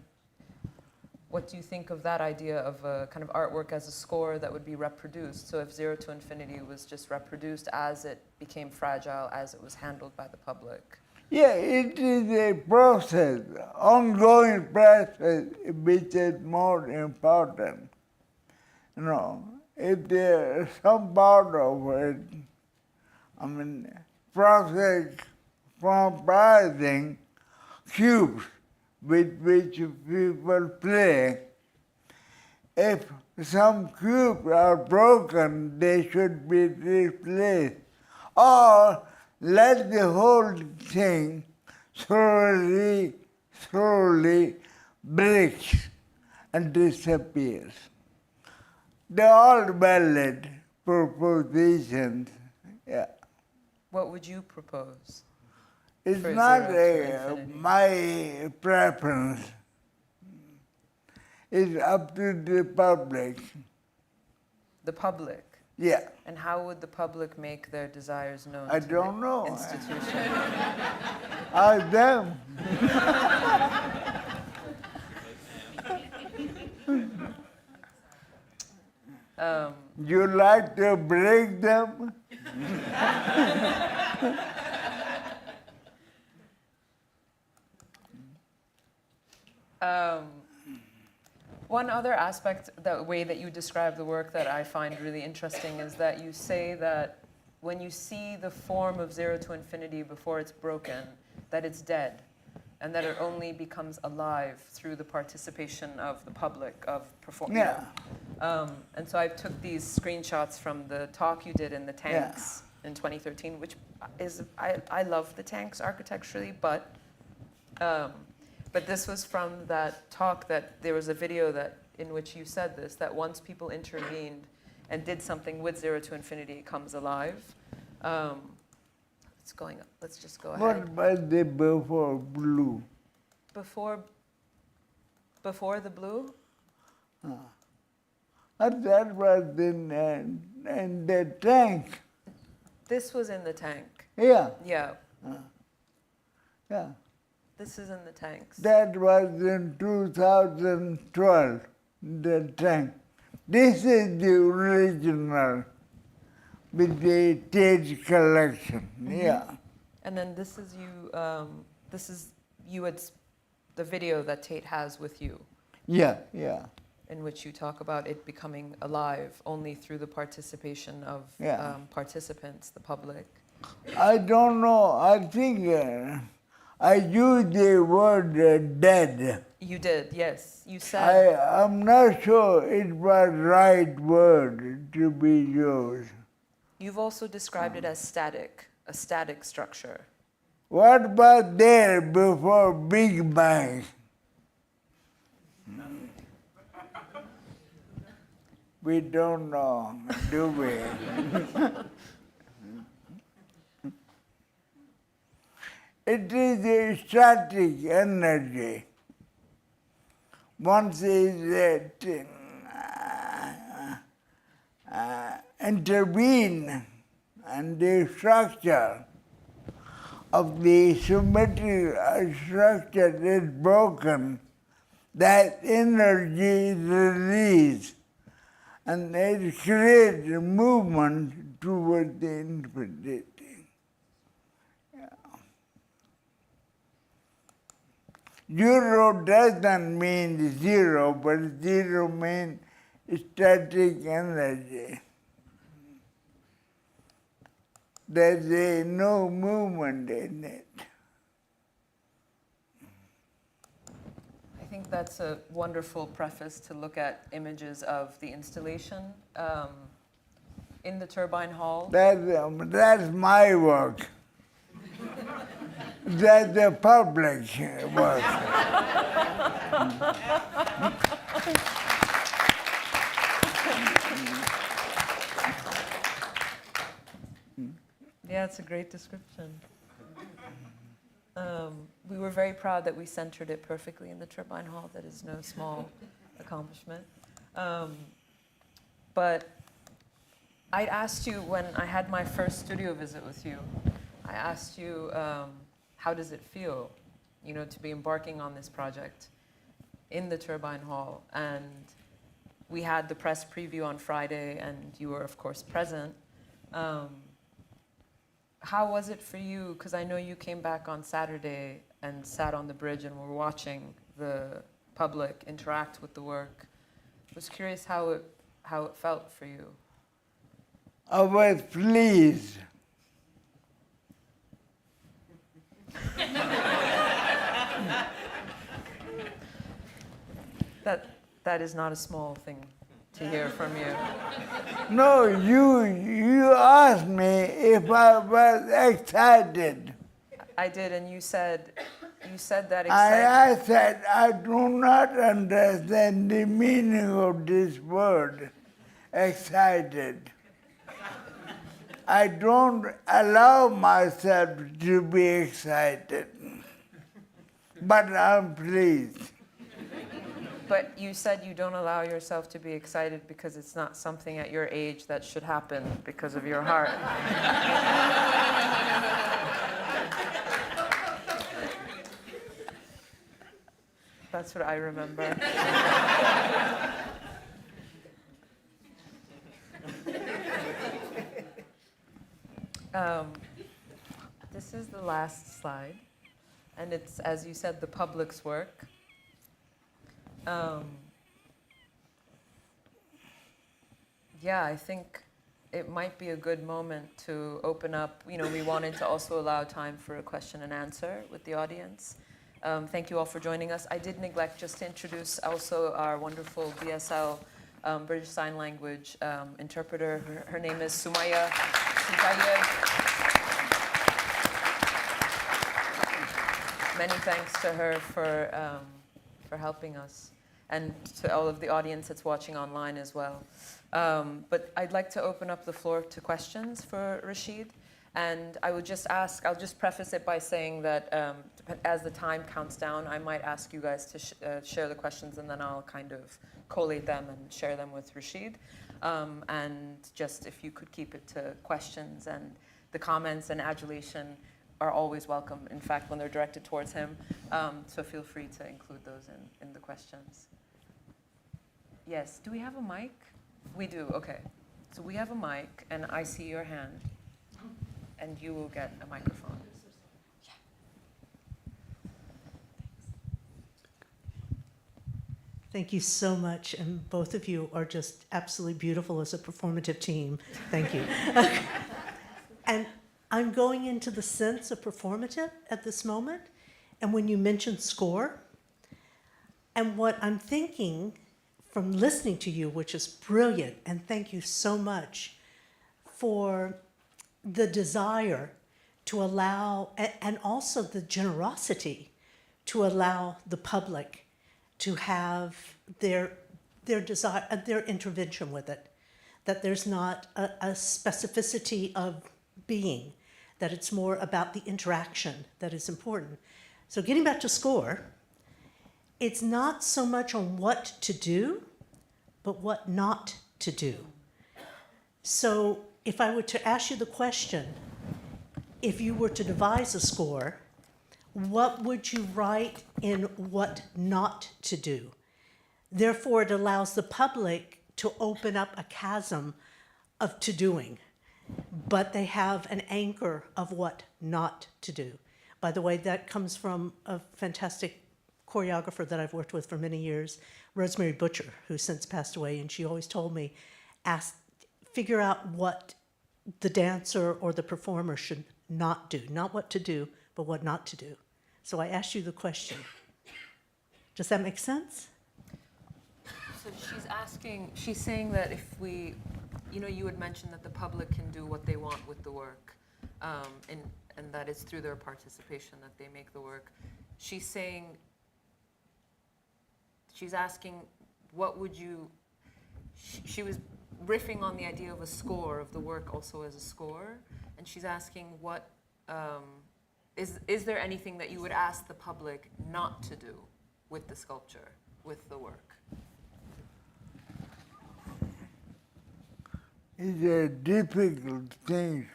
what do you think of that idea of a kind of artwork as a score that would be reproduced? So if Zero to Infinity was just reproduced as it became fragile, as it was handled by the public? Yeah, it is a process, ongoing process, which is more important. You know, if there's some part of it, I mean, process comprising cubes with which people play. If some cubes are broken, they should be replaced. Or let the whole thing slowly breaks and disappears. They're all valid propositions. Yeah. What would you propose? It's For not Zero to Infinity. my preference. It's up to the public. The public? Yeah. And how would the public make their desires known I to don't the know. institution? Ask them. You like to break them? One other aspect, the way that you describe the work that I find really interesting is that you say that when you see the form of Zero to Infinity before it's broken, that it's dead, and that it only becomes alive through the participation of the public, of performers. Yeah. And so I took these screenshots from the talk you did in the tanks in 2013, which is, I love the tanks architecturally, but this was from that talk that there was a video that in which you said this, that once people intervened and did something with Zero to Infinity, it comes alive. It's going up. Let's just go What ahead. about the before blue? Before the blue? That was in the tank. This was in the tank. Yeah. Yeah. Yeah. This is in the tanks. That was in 2012, the tank. This is the original with the Tate collection. Yeah. And then this is you. This is you. It's the video that Tate has with you, Yeah, yeah. in which you talk about it becoming alive only through the participation of Yeah. participants, the public. I don't know. I think I used the word dead. You did, yes. You said. I'm not sure it was right word to be used. You've also described it as static, a static structure. What was there before Big Bang? We don't know, do we? It is a static energy. Once it intervene and the structure of the symmetrical structure is broken, that energy is released and it creates a movement towards the infinity. Zero doesn't mean zero, but zero means static energy. There's no movement in it. think that's a wonderful preface to look at images of the installation in the Turbine Hall. That's my work. That's the public work. Yeah, it's a great description. We were very proud that we centered it perfectly in the Turbine Hall. That is no small accomplishment. But I asked you when I had my first studio visit with you, I asked you, how does it feel, to be embarking on this project in the Turbine Hall? And we had the press preview on Friday, and you were, of course, present. How was it for you? Because I know you came back on Saturday and sat on the bridge and were watching the public interact with the work. I was curious how it felt for you. I was pleased. That is not a small thing to hear from you. No, you asked me if I was excited. I did, and you said that excited. I said, I do not understand the meaning of this word, excited. I don't allow myself to be excited, but I'm pleased. But you said you don't allow yourself to be excited because it's not something at your age that should happen because of your heart. That's what I remember. This is the last slide, and it's, as you said, the public's work. Yeah, I think it might be a good moment to open up. We wanted to also allow time for a question and answer with the audience. Thank you all for joining us. I did neglect just to introduce also our wonderful BSL British Sign Language interpreter. Her name is Sumaya Sintayeb. Many thanks to her for helping us, and to all of the audience that's watching online as well. But I'd like to open up the floor to questions for Rasheed. And I would just ask, I'll just preface it by saying that as the time counts down, I might ask you guys to share the questions, and then I'll kind of collate them and share them with Rasheed. And just if you could keep it to questions, and the comments and adulation are always welcome, in fact, when they're directed towards him. So feel free to include those in the questions. Yes, do we have a mic? We do, okay. So we have a mic, and I see your hand, and you will get a microphone. Thank you so much, and both of you are just absolutely beautiful as a performative team. Thank you. And I'm going into the sense of performative at this moment, and when you mentioned score, and what I'm thinking from listening to you, which is brilliant, and thank you so much for the desire to allow, and also the generosity to allow the public to have their desire, their intervention with it, that there's not a specificity of being, that it's more about the interaction that is important. So getting back to score, it's not so much on what to do, but what not to do. So if I were to ask you the question, if you were to devise a score, what would you write in what not to do? Therefore, it allows the public to open up a chasm of to-doing, but they have an anchor of what not to do. By the way, that comes from a fantastic choreographer that I've worked with for many years, Rosemary Butcher, who since passed away, and she always told me, figure out what the dancer or the performer should not do. Not what to do, but what not to do. So I asked you the question. Does that make sense? So she's saying that if we, you had mentioned that the public can do what they want with the work, and that it's through their participation that they make the work. She's asking, what would you, she was riffing on the idea of a score, of the work also as a score, and she's asking what, is there anything that you would ask the public not to do with the sculpture, with the work? It's a difficult thing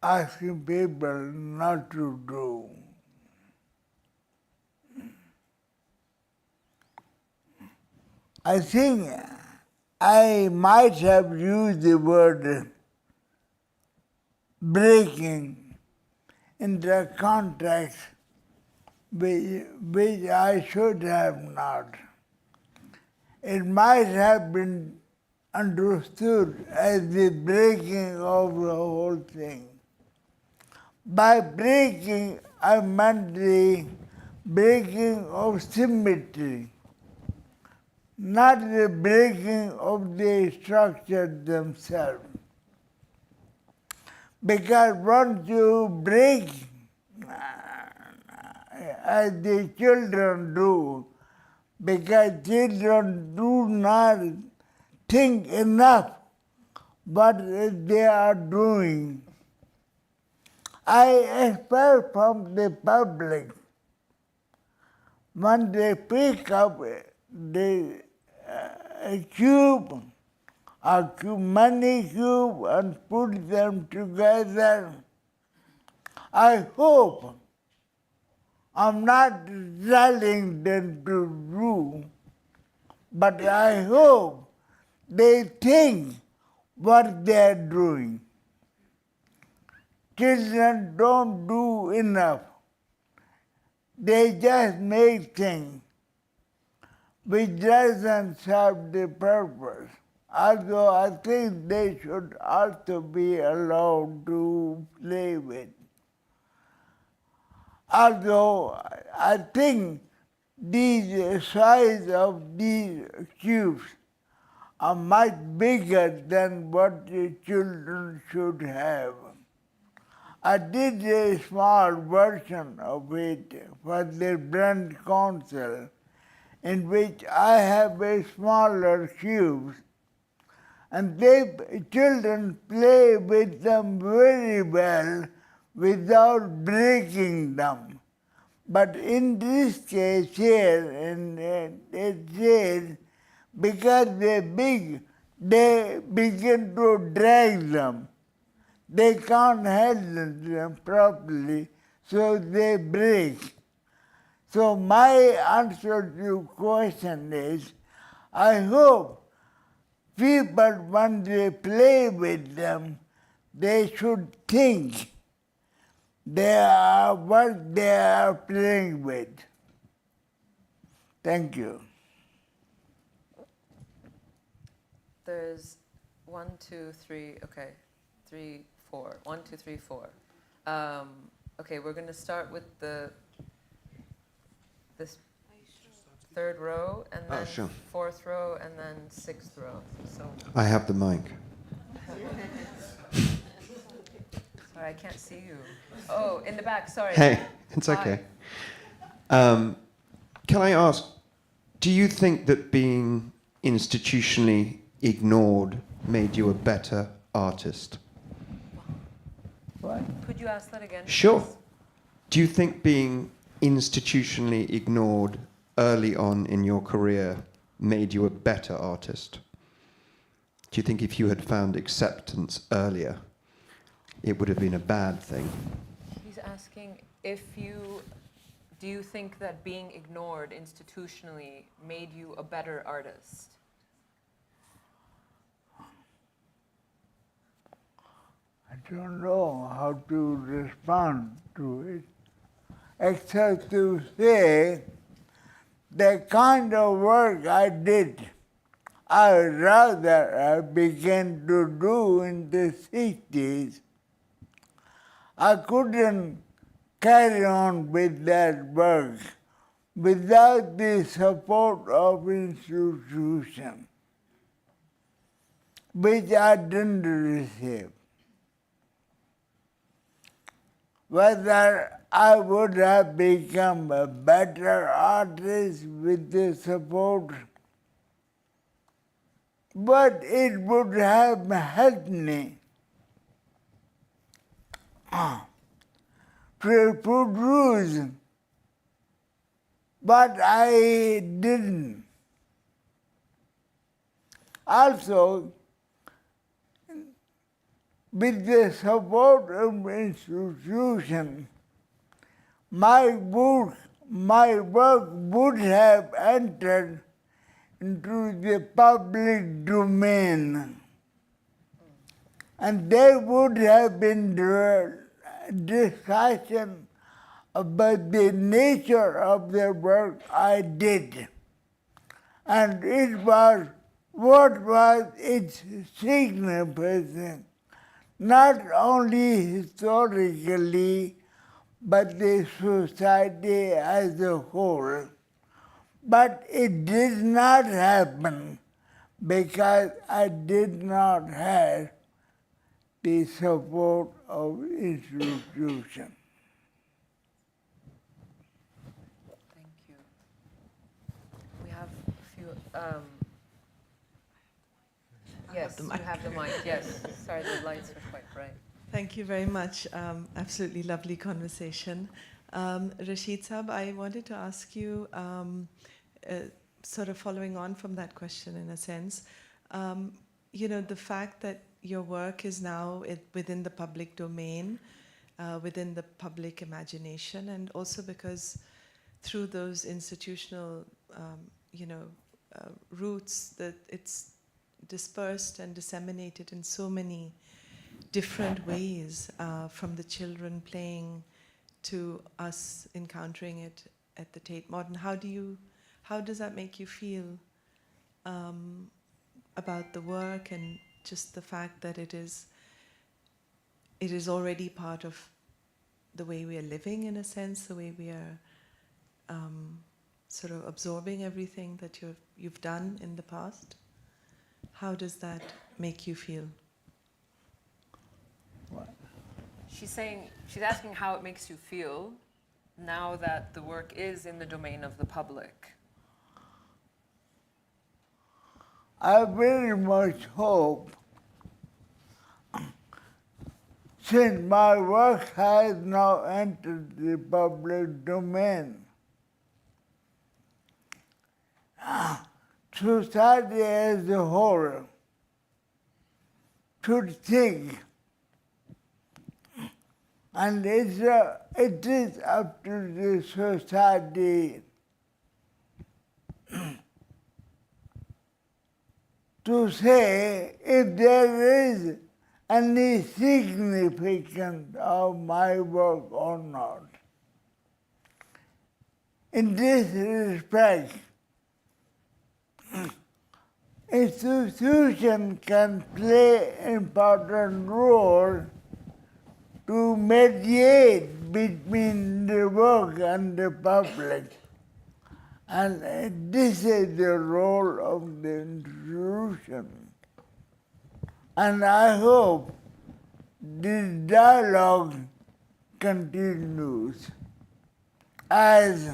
asking people not to do. I think I might have used the word breaking in the context which I should have not. It might have been understood as the breaking of the whole thing. By breaking, I meant the breaking of symmetry, not the breaking of the structure themselves. Because once you break, as the children do, because children do not think enough what they are doing. I expect from the public, when they pick up the cube or many cubes and put them together, I hope, I'm not telling them to do, but I hope they think what they're doing. Children don't do enough. They just make things which doesn't serve the purpose. Although I think they should also be allowed to play with. Although I think the size of these cubes are much bigger than what the children should have. I did a small version of it for the Brand Council, in which I have a smaller cube, and children play with them very well without breaking them. But in this case here, it says, because they're big, they begin to drag them. They can't handle them properly, so they break. So my answer to your question is, I hope people, when they play with them, they should think they are what they are playing with. Thank you. There's 1, 2, 3, okay, 3, 4. 1, 2, 3, 4. Okay, we're going to start with this third row, and then sure. fourth row, and then sixth row. So I have the mic. sorry, I can't see you. Oh, in the back. Sorry. Hey, it's okay. Can I ask, do you think that being institutionally ignored made you a better artist? What? Could you ask that again? Sure. Please? Do you think being institutionally ignored early on in your career made you a better artist? Do you think if you had found acceptance earlier, it would have been a bad thing? He's asking do you think that being ignored institutionally made you a better artist? I don't know how to respond to it, except to say the kind of work I did, I began to do in the 60s. I couldn't carry on with that work without the support of institutions, which I didn't receive. Whether I would have become a better artist with the support, but it would have helped me to produce, but I didn't. Also, with the support of institutions, my work would have entered into the public domain, and there would have been discussion about the nature of the work I did, and what was its significance, not only historically, but the society as a whole. But it did not happen because I did not have the support of institutions. Thank you. We have a few. Yes, you have the mic. Yes. Sorry, the lights are quite bright. Thank you very much. Absolutely lovely conversation. Rasheed Saab, I wanted to ask you, sort of following on from that question in a sense, the fact that your work is now within the public domain, within the public imagination, and also because through those institutional, roots, that it's dispersed and disseminated in so many different ways, from the children playing to us encountering it at the Tate Modern. How does that make you feel about the work and just the fact that it is already part of the way we are living, in a sense, the way we are sort of absorbing everything that you've done in the past? How does that make you feel? She's asking how it makes you feel now that the work is in the domain of the public. I very much hope, since my work has now entered the public domain, society as a whole should think, and it is up to the society to say if there is any significance of my work or not. In this respect, institutions can play an important role to mediate between the work and the public. And this is the role of the institution. And I hope this dialogue continues. As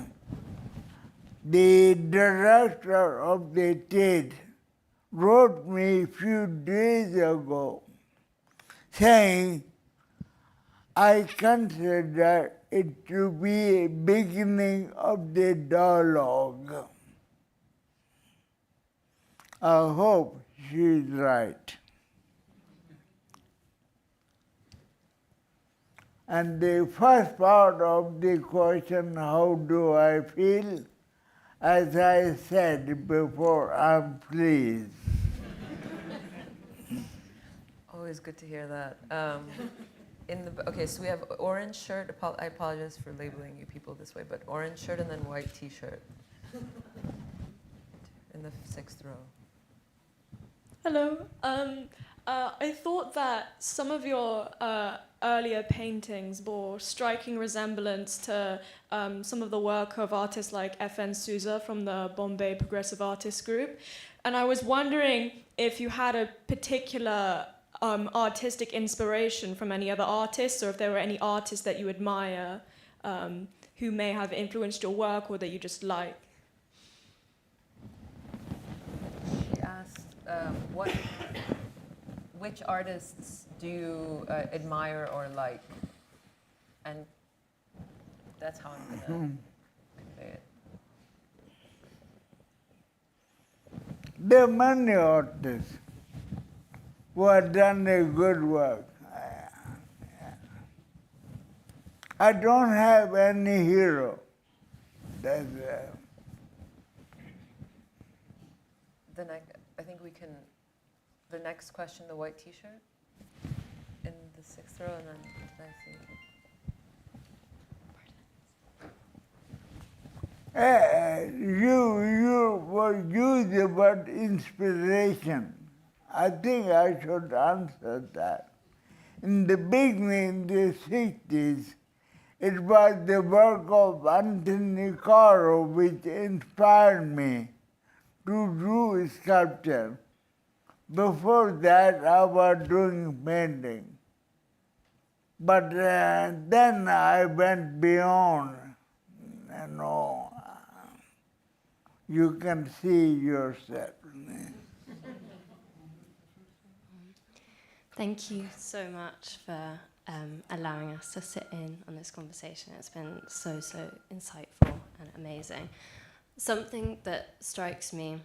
the director of the Tate wrote me a few days ago saying, I consider it to be a beginning of the dialogue. I hope she's right. And the first part of the question, how do I feel? As I said before, I'm pleased. Always good to hear that. Okay, so we have orange shirt. I apologize for labeling you people this way, but orange shirt and then white T-shirt in the 6th row. Hello. I thought that some of your earlier paintings bore striking resemblance to some of the work of artists like F.N. Souza from the Bombay Progressive Artists Group. And I was wondering if you had a particular artistic inspiration from any other artists, or if there were any artists that you admire who may have influenced your work or that you just like. She asked, which artists do you admire or like? And that's how I'm going to convey it. There are many artists who have done a good work. I don't have any hero. That's, I think we can, the next question, the white t-shirt in the 6th row, and then I see. You were used about inspiration. I think I should answer that. In the beginning, the 60s, it was the work of Anthony Caro which inspired me to do sculpture. Before that, I was doing painting. But then I went beyond, you know. You can see yourself. Thank you so much for allowing us to sit in on this conversation. It's been so insightful and amazing. Something that strikes me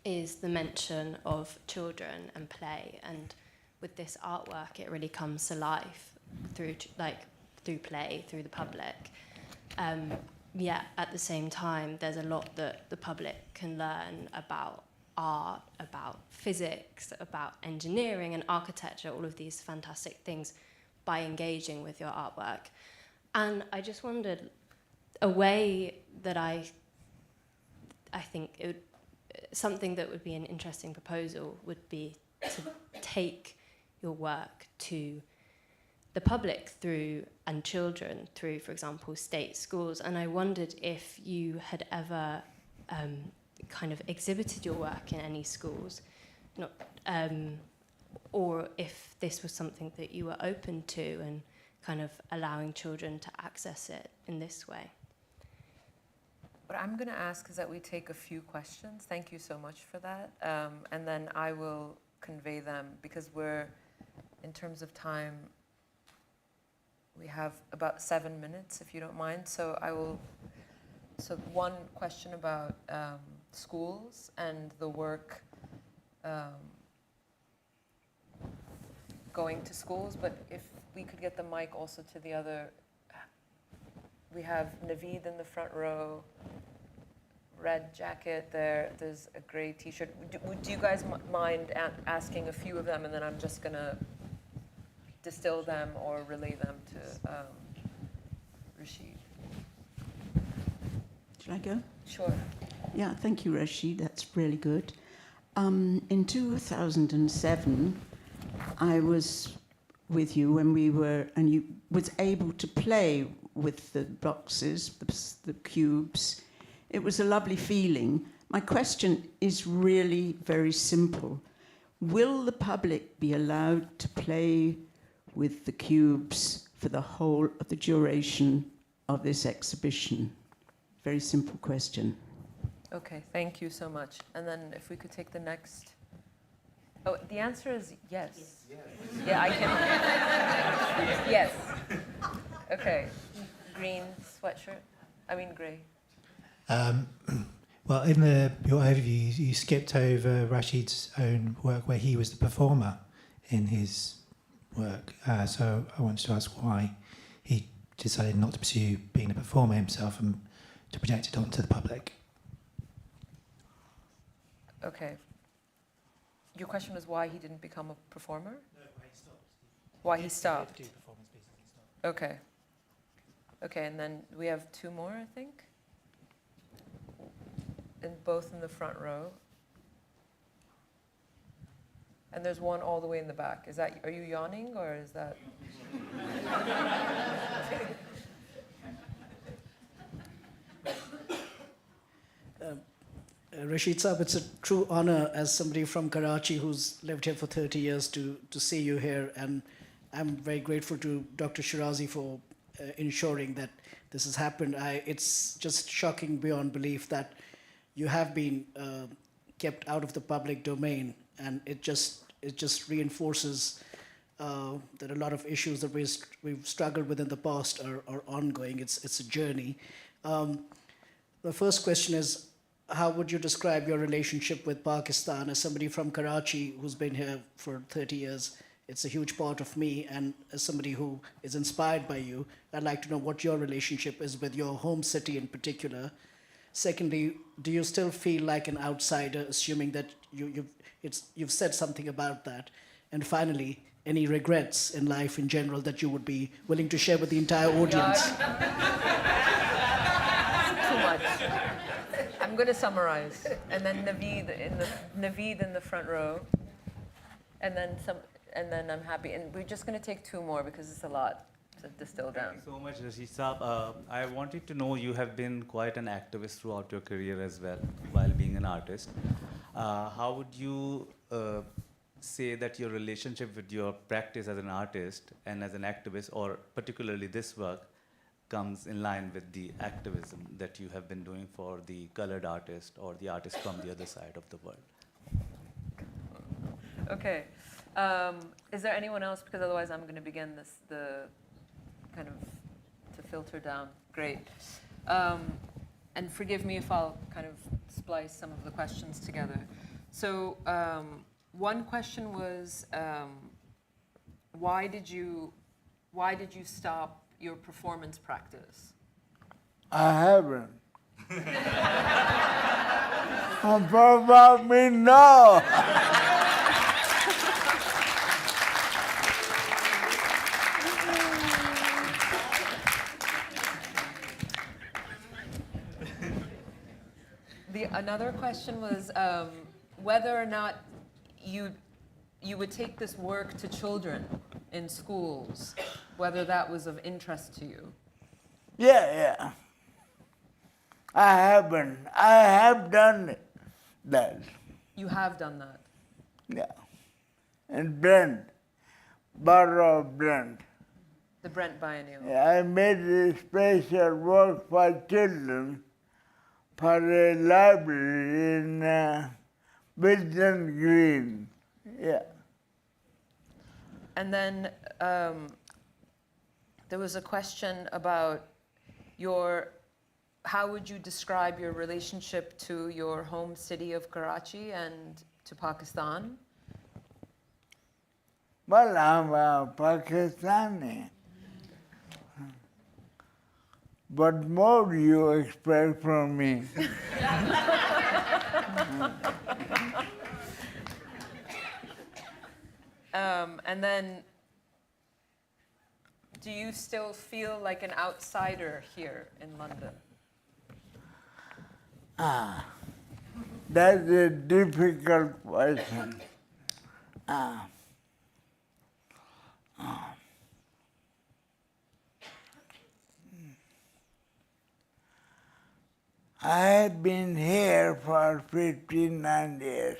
is the mention of children and play, and with this artwork it really comes to life through play, through the public. Yet at the same time there's a lot that the public can learn about art, about physics, about engineering and architecture, all of these fantastic things, by engaging with your artwork. And I just wondered, a way that I think it would, something that would be an interesting proposal would be to take your work to the public and children through, for example, state schools. And I wondered if you had ever kind of exhibited your work in any schools, or if this was something that you were open to and kind of allowing children to access it in this way. What I'm going to ask is that we take a few questions. Thank you so much for that. And then I will convey them, because we're, in terms of time, we have about 7 minutes, if you don't mind. So one question about schools and the work going to schools, but if we could get the mic also to the other. We have Naveed in the front row, red jacket there, there's a gray t-shirt. Do you guys mind asking a few of them, and then I'm just gonna distill them or relay them to Rasheed. Should I go? Sure. Yeah, thank you, Rasheed. That's really good. In 2007, I was with you when we were, and you was able to play with the boxes, the cubes. It was a lovely feeling. My question is really very simple. Will the public be allowed to play with the cubes for the whole of the duration of this exhibition? Very simple question. Okay, thank you so much. And then if we could take the next. Oh, the answer is yes. Yes. Yeah, I can. Yes. Okay. Green sweatshirt. I mean gray. Well, in your overview, you skipped over Rasheed's own work where he was the performer in his work. So I wanted to ask why he decided not to pursue being a performer himself and to project it onto the public. Okay. Your question was why he didn't become a performer? No, why he stopped. Why he stopped? Do performance pieces and stopped. Okay. Okay, and then we have two more, I think. And both in the front row. And there's one all the way in the back. Is that, are you yawning or is that? Rasheed Saab, it's a true honor as somebody from Karachi who's lived here for 30 years to see you here. And I'm very grateful to Dr. Shirazi for ensuring that this has happened. It's just shocking beyond belief that you have been kept out of the public domain, and it just reinforces that a lot of issues that we've struggled with in the past are ongoing. It's a journey. The first question is, how would you describe your relationship with Pakistan as somebody from Karachi who's been here for 30 years? It's a huge part of me, and as somebody who is inspired by you, I'd like to know what your relationship is with your home city in particular. Secondly, do you still feel like an outsider, assuming that you've said something about that? And finally, any regrets in life in general that you would be willing to share with the entire audience? Too much. I'm going to summarize, and then Naveed in the front row, and then I'm happy. And we're just going to take two more because it's a lot to distill down. Thank you so much, Rasheed Saab. I wanted to know, you have been quite an activist throughout your career as well, while being an artist. How would you say that your relationship with your practice as an artist and as an activist, or particularly this work, comes in line with the activism that you have been doing for the colored artist or the artist from the other side of the world? Okay. Is there anyone else? Because otherwise I'm going to begin the kind of to filter down. Great. And forgive me if I'll kind of splice some of the questions together. So one question was, why did you stop your performance practice? I haven't. Probably no. Another question was whether or not you would take this work to children in schools, whether that was of interest to you. Yeah. I haven't. I have done that. You have done that? Yeah. In Brent, Borough of Brent. The Brent Biennial. Yeah, I made a special work for children for a library in Wilton Green. Yeah. And then there was a question about how would you describe your relationship to your home city of Karachi and to Pakistan? Well, I'm a Pakistani. What more do you expect from me? And then, do you still feel like an outsider here in London? That's a difficult question. I have been here for 59 years.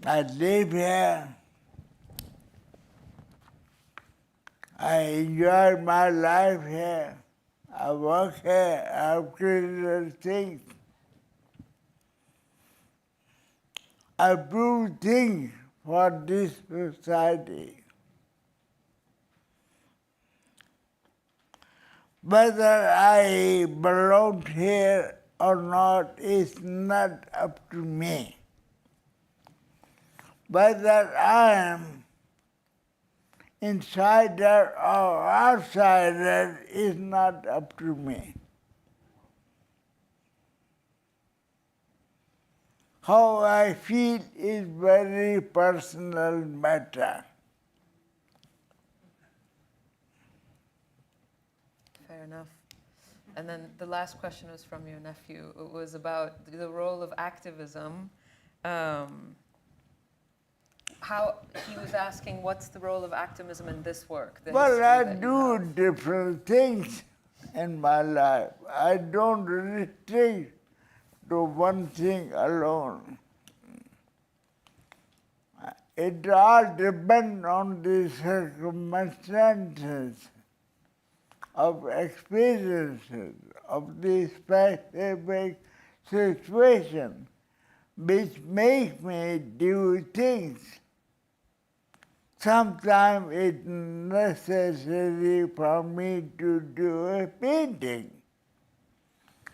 I live here. I enjoy my life here. I work here. I've created things. I do things for this society. Whether I belong here or not is not up to me. Whether I am insider or outsider is not up to me. How I feel is very personal matter. Fair enough. And then the last question was from your nephew. It was about the role of activism how he was asking, what's the role of activism in this work? The Well, history I that you do have? different things in my life. I don't restrict to one thing alone. It all depends on the circumstances of experiences of the specific situation, which make me do things. Sometimes it's necessary for me to do a painting.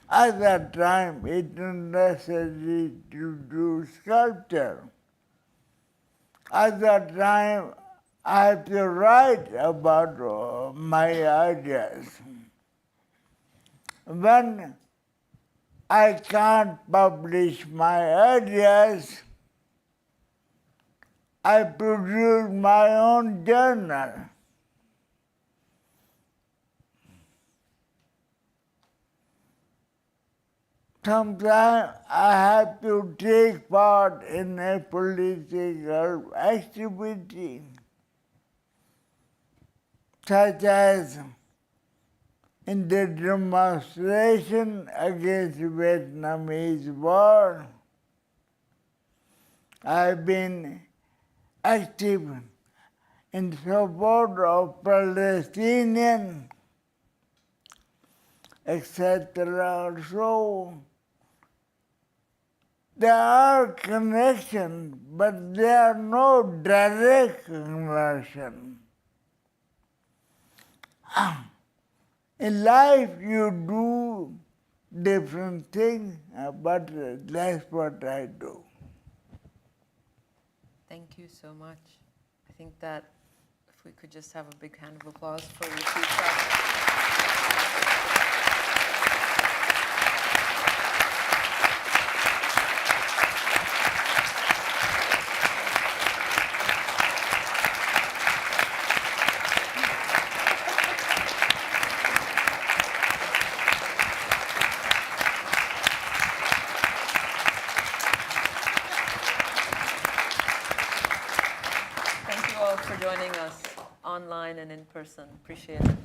Other time it's necessary to do sculpture. Other time I have to write about my ideas. When I can't publish my ideas, I produce my own journal. Sometimes I have to take part in a political activity, such as in the demonstration against Vietnamese war. I've been active in support of Palestinians, etc. So there are connections, but there are no direct connections. In life, you do different things, but that's what I do. Thank you so much. I think that if we could just have a big hand of applause for Rasheed Araeen. Thank you all for joining us online and in person. Appreciate it.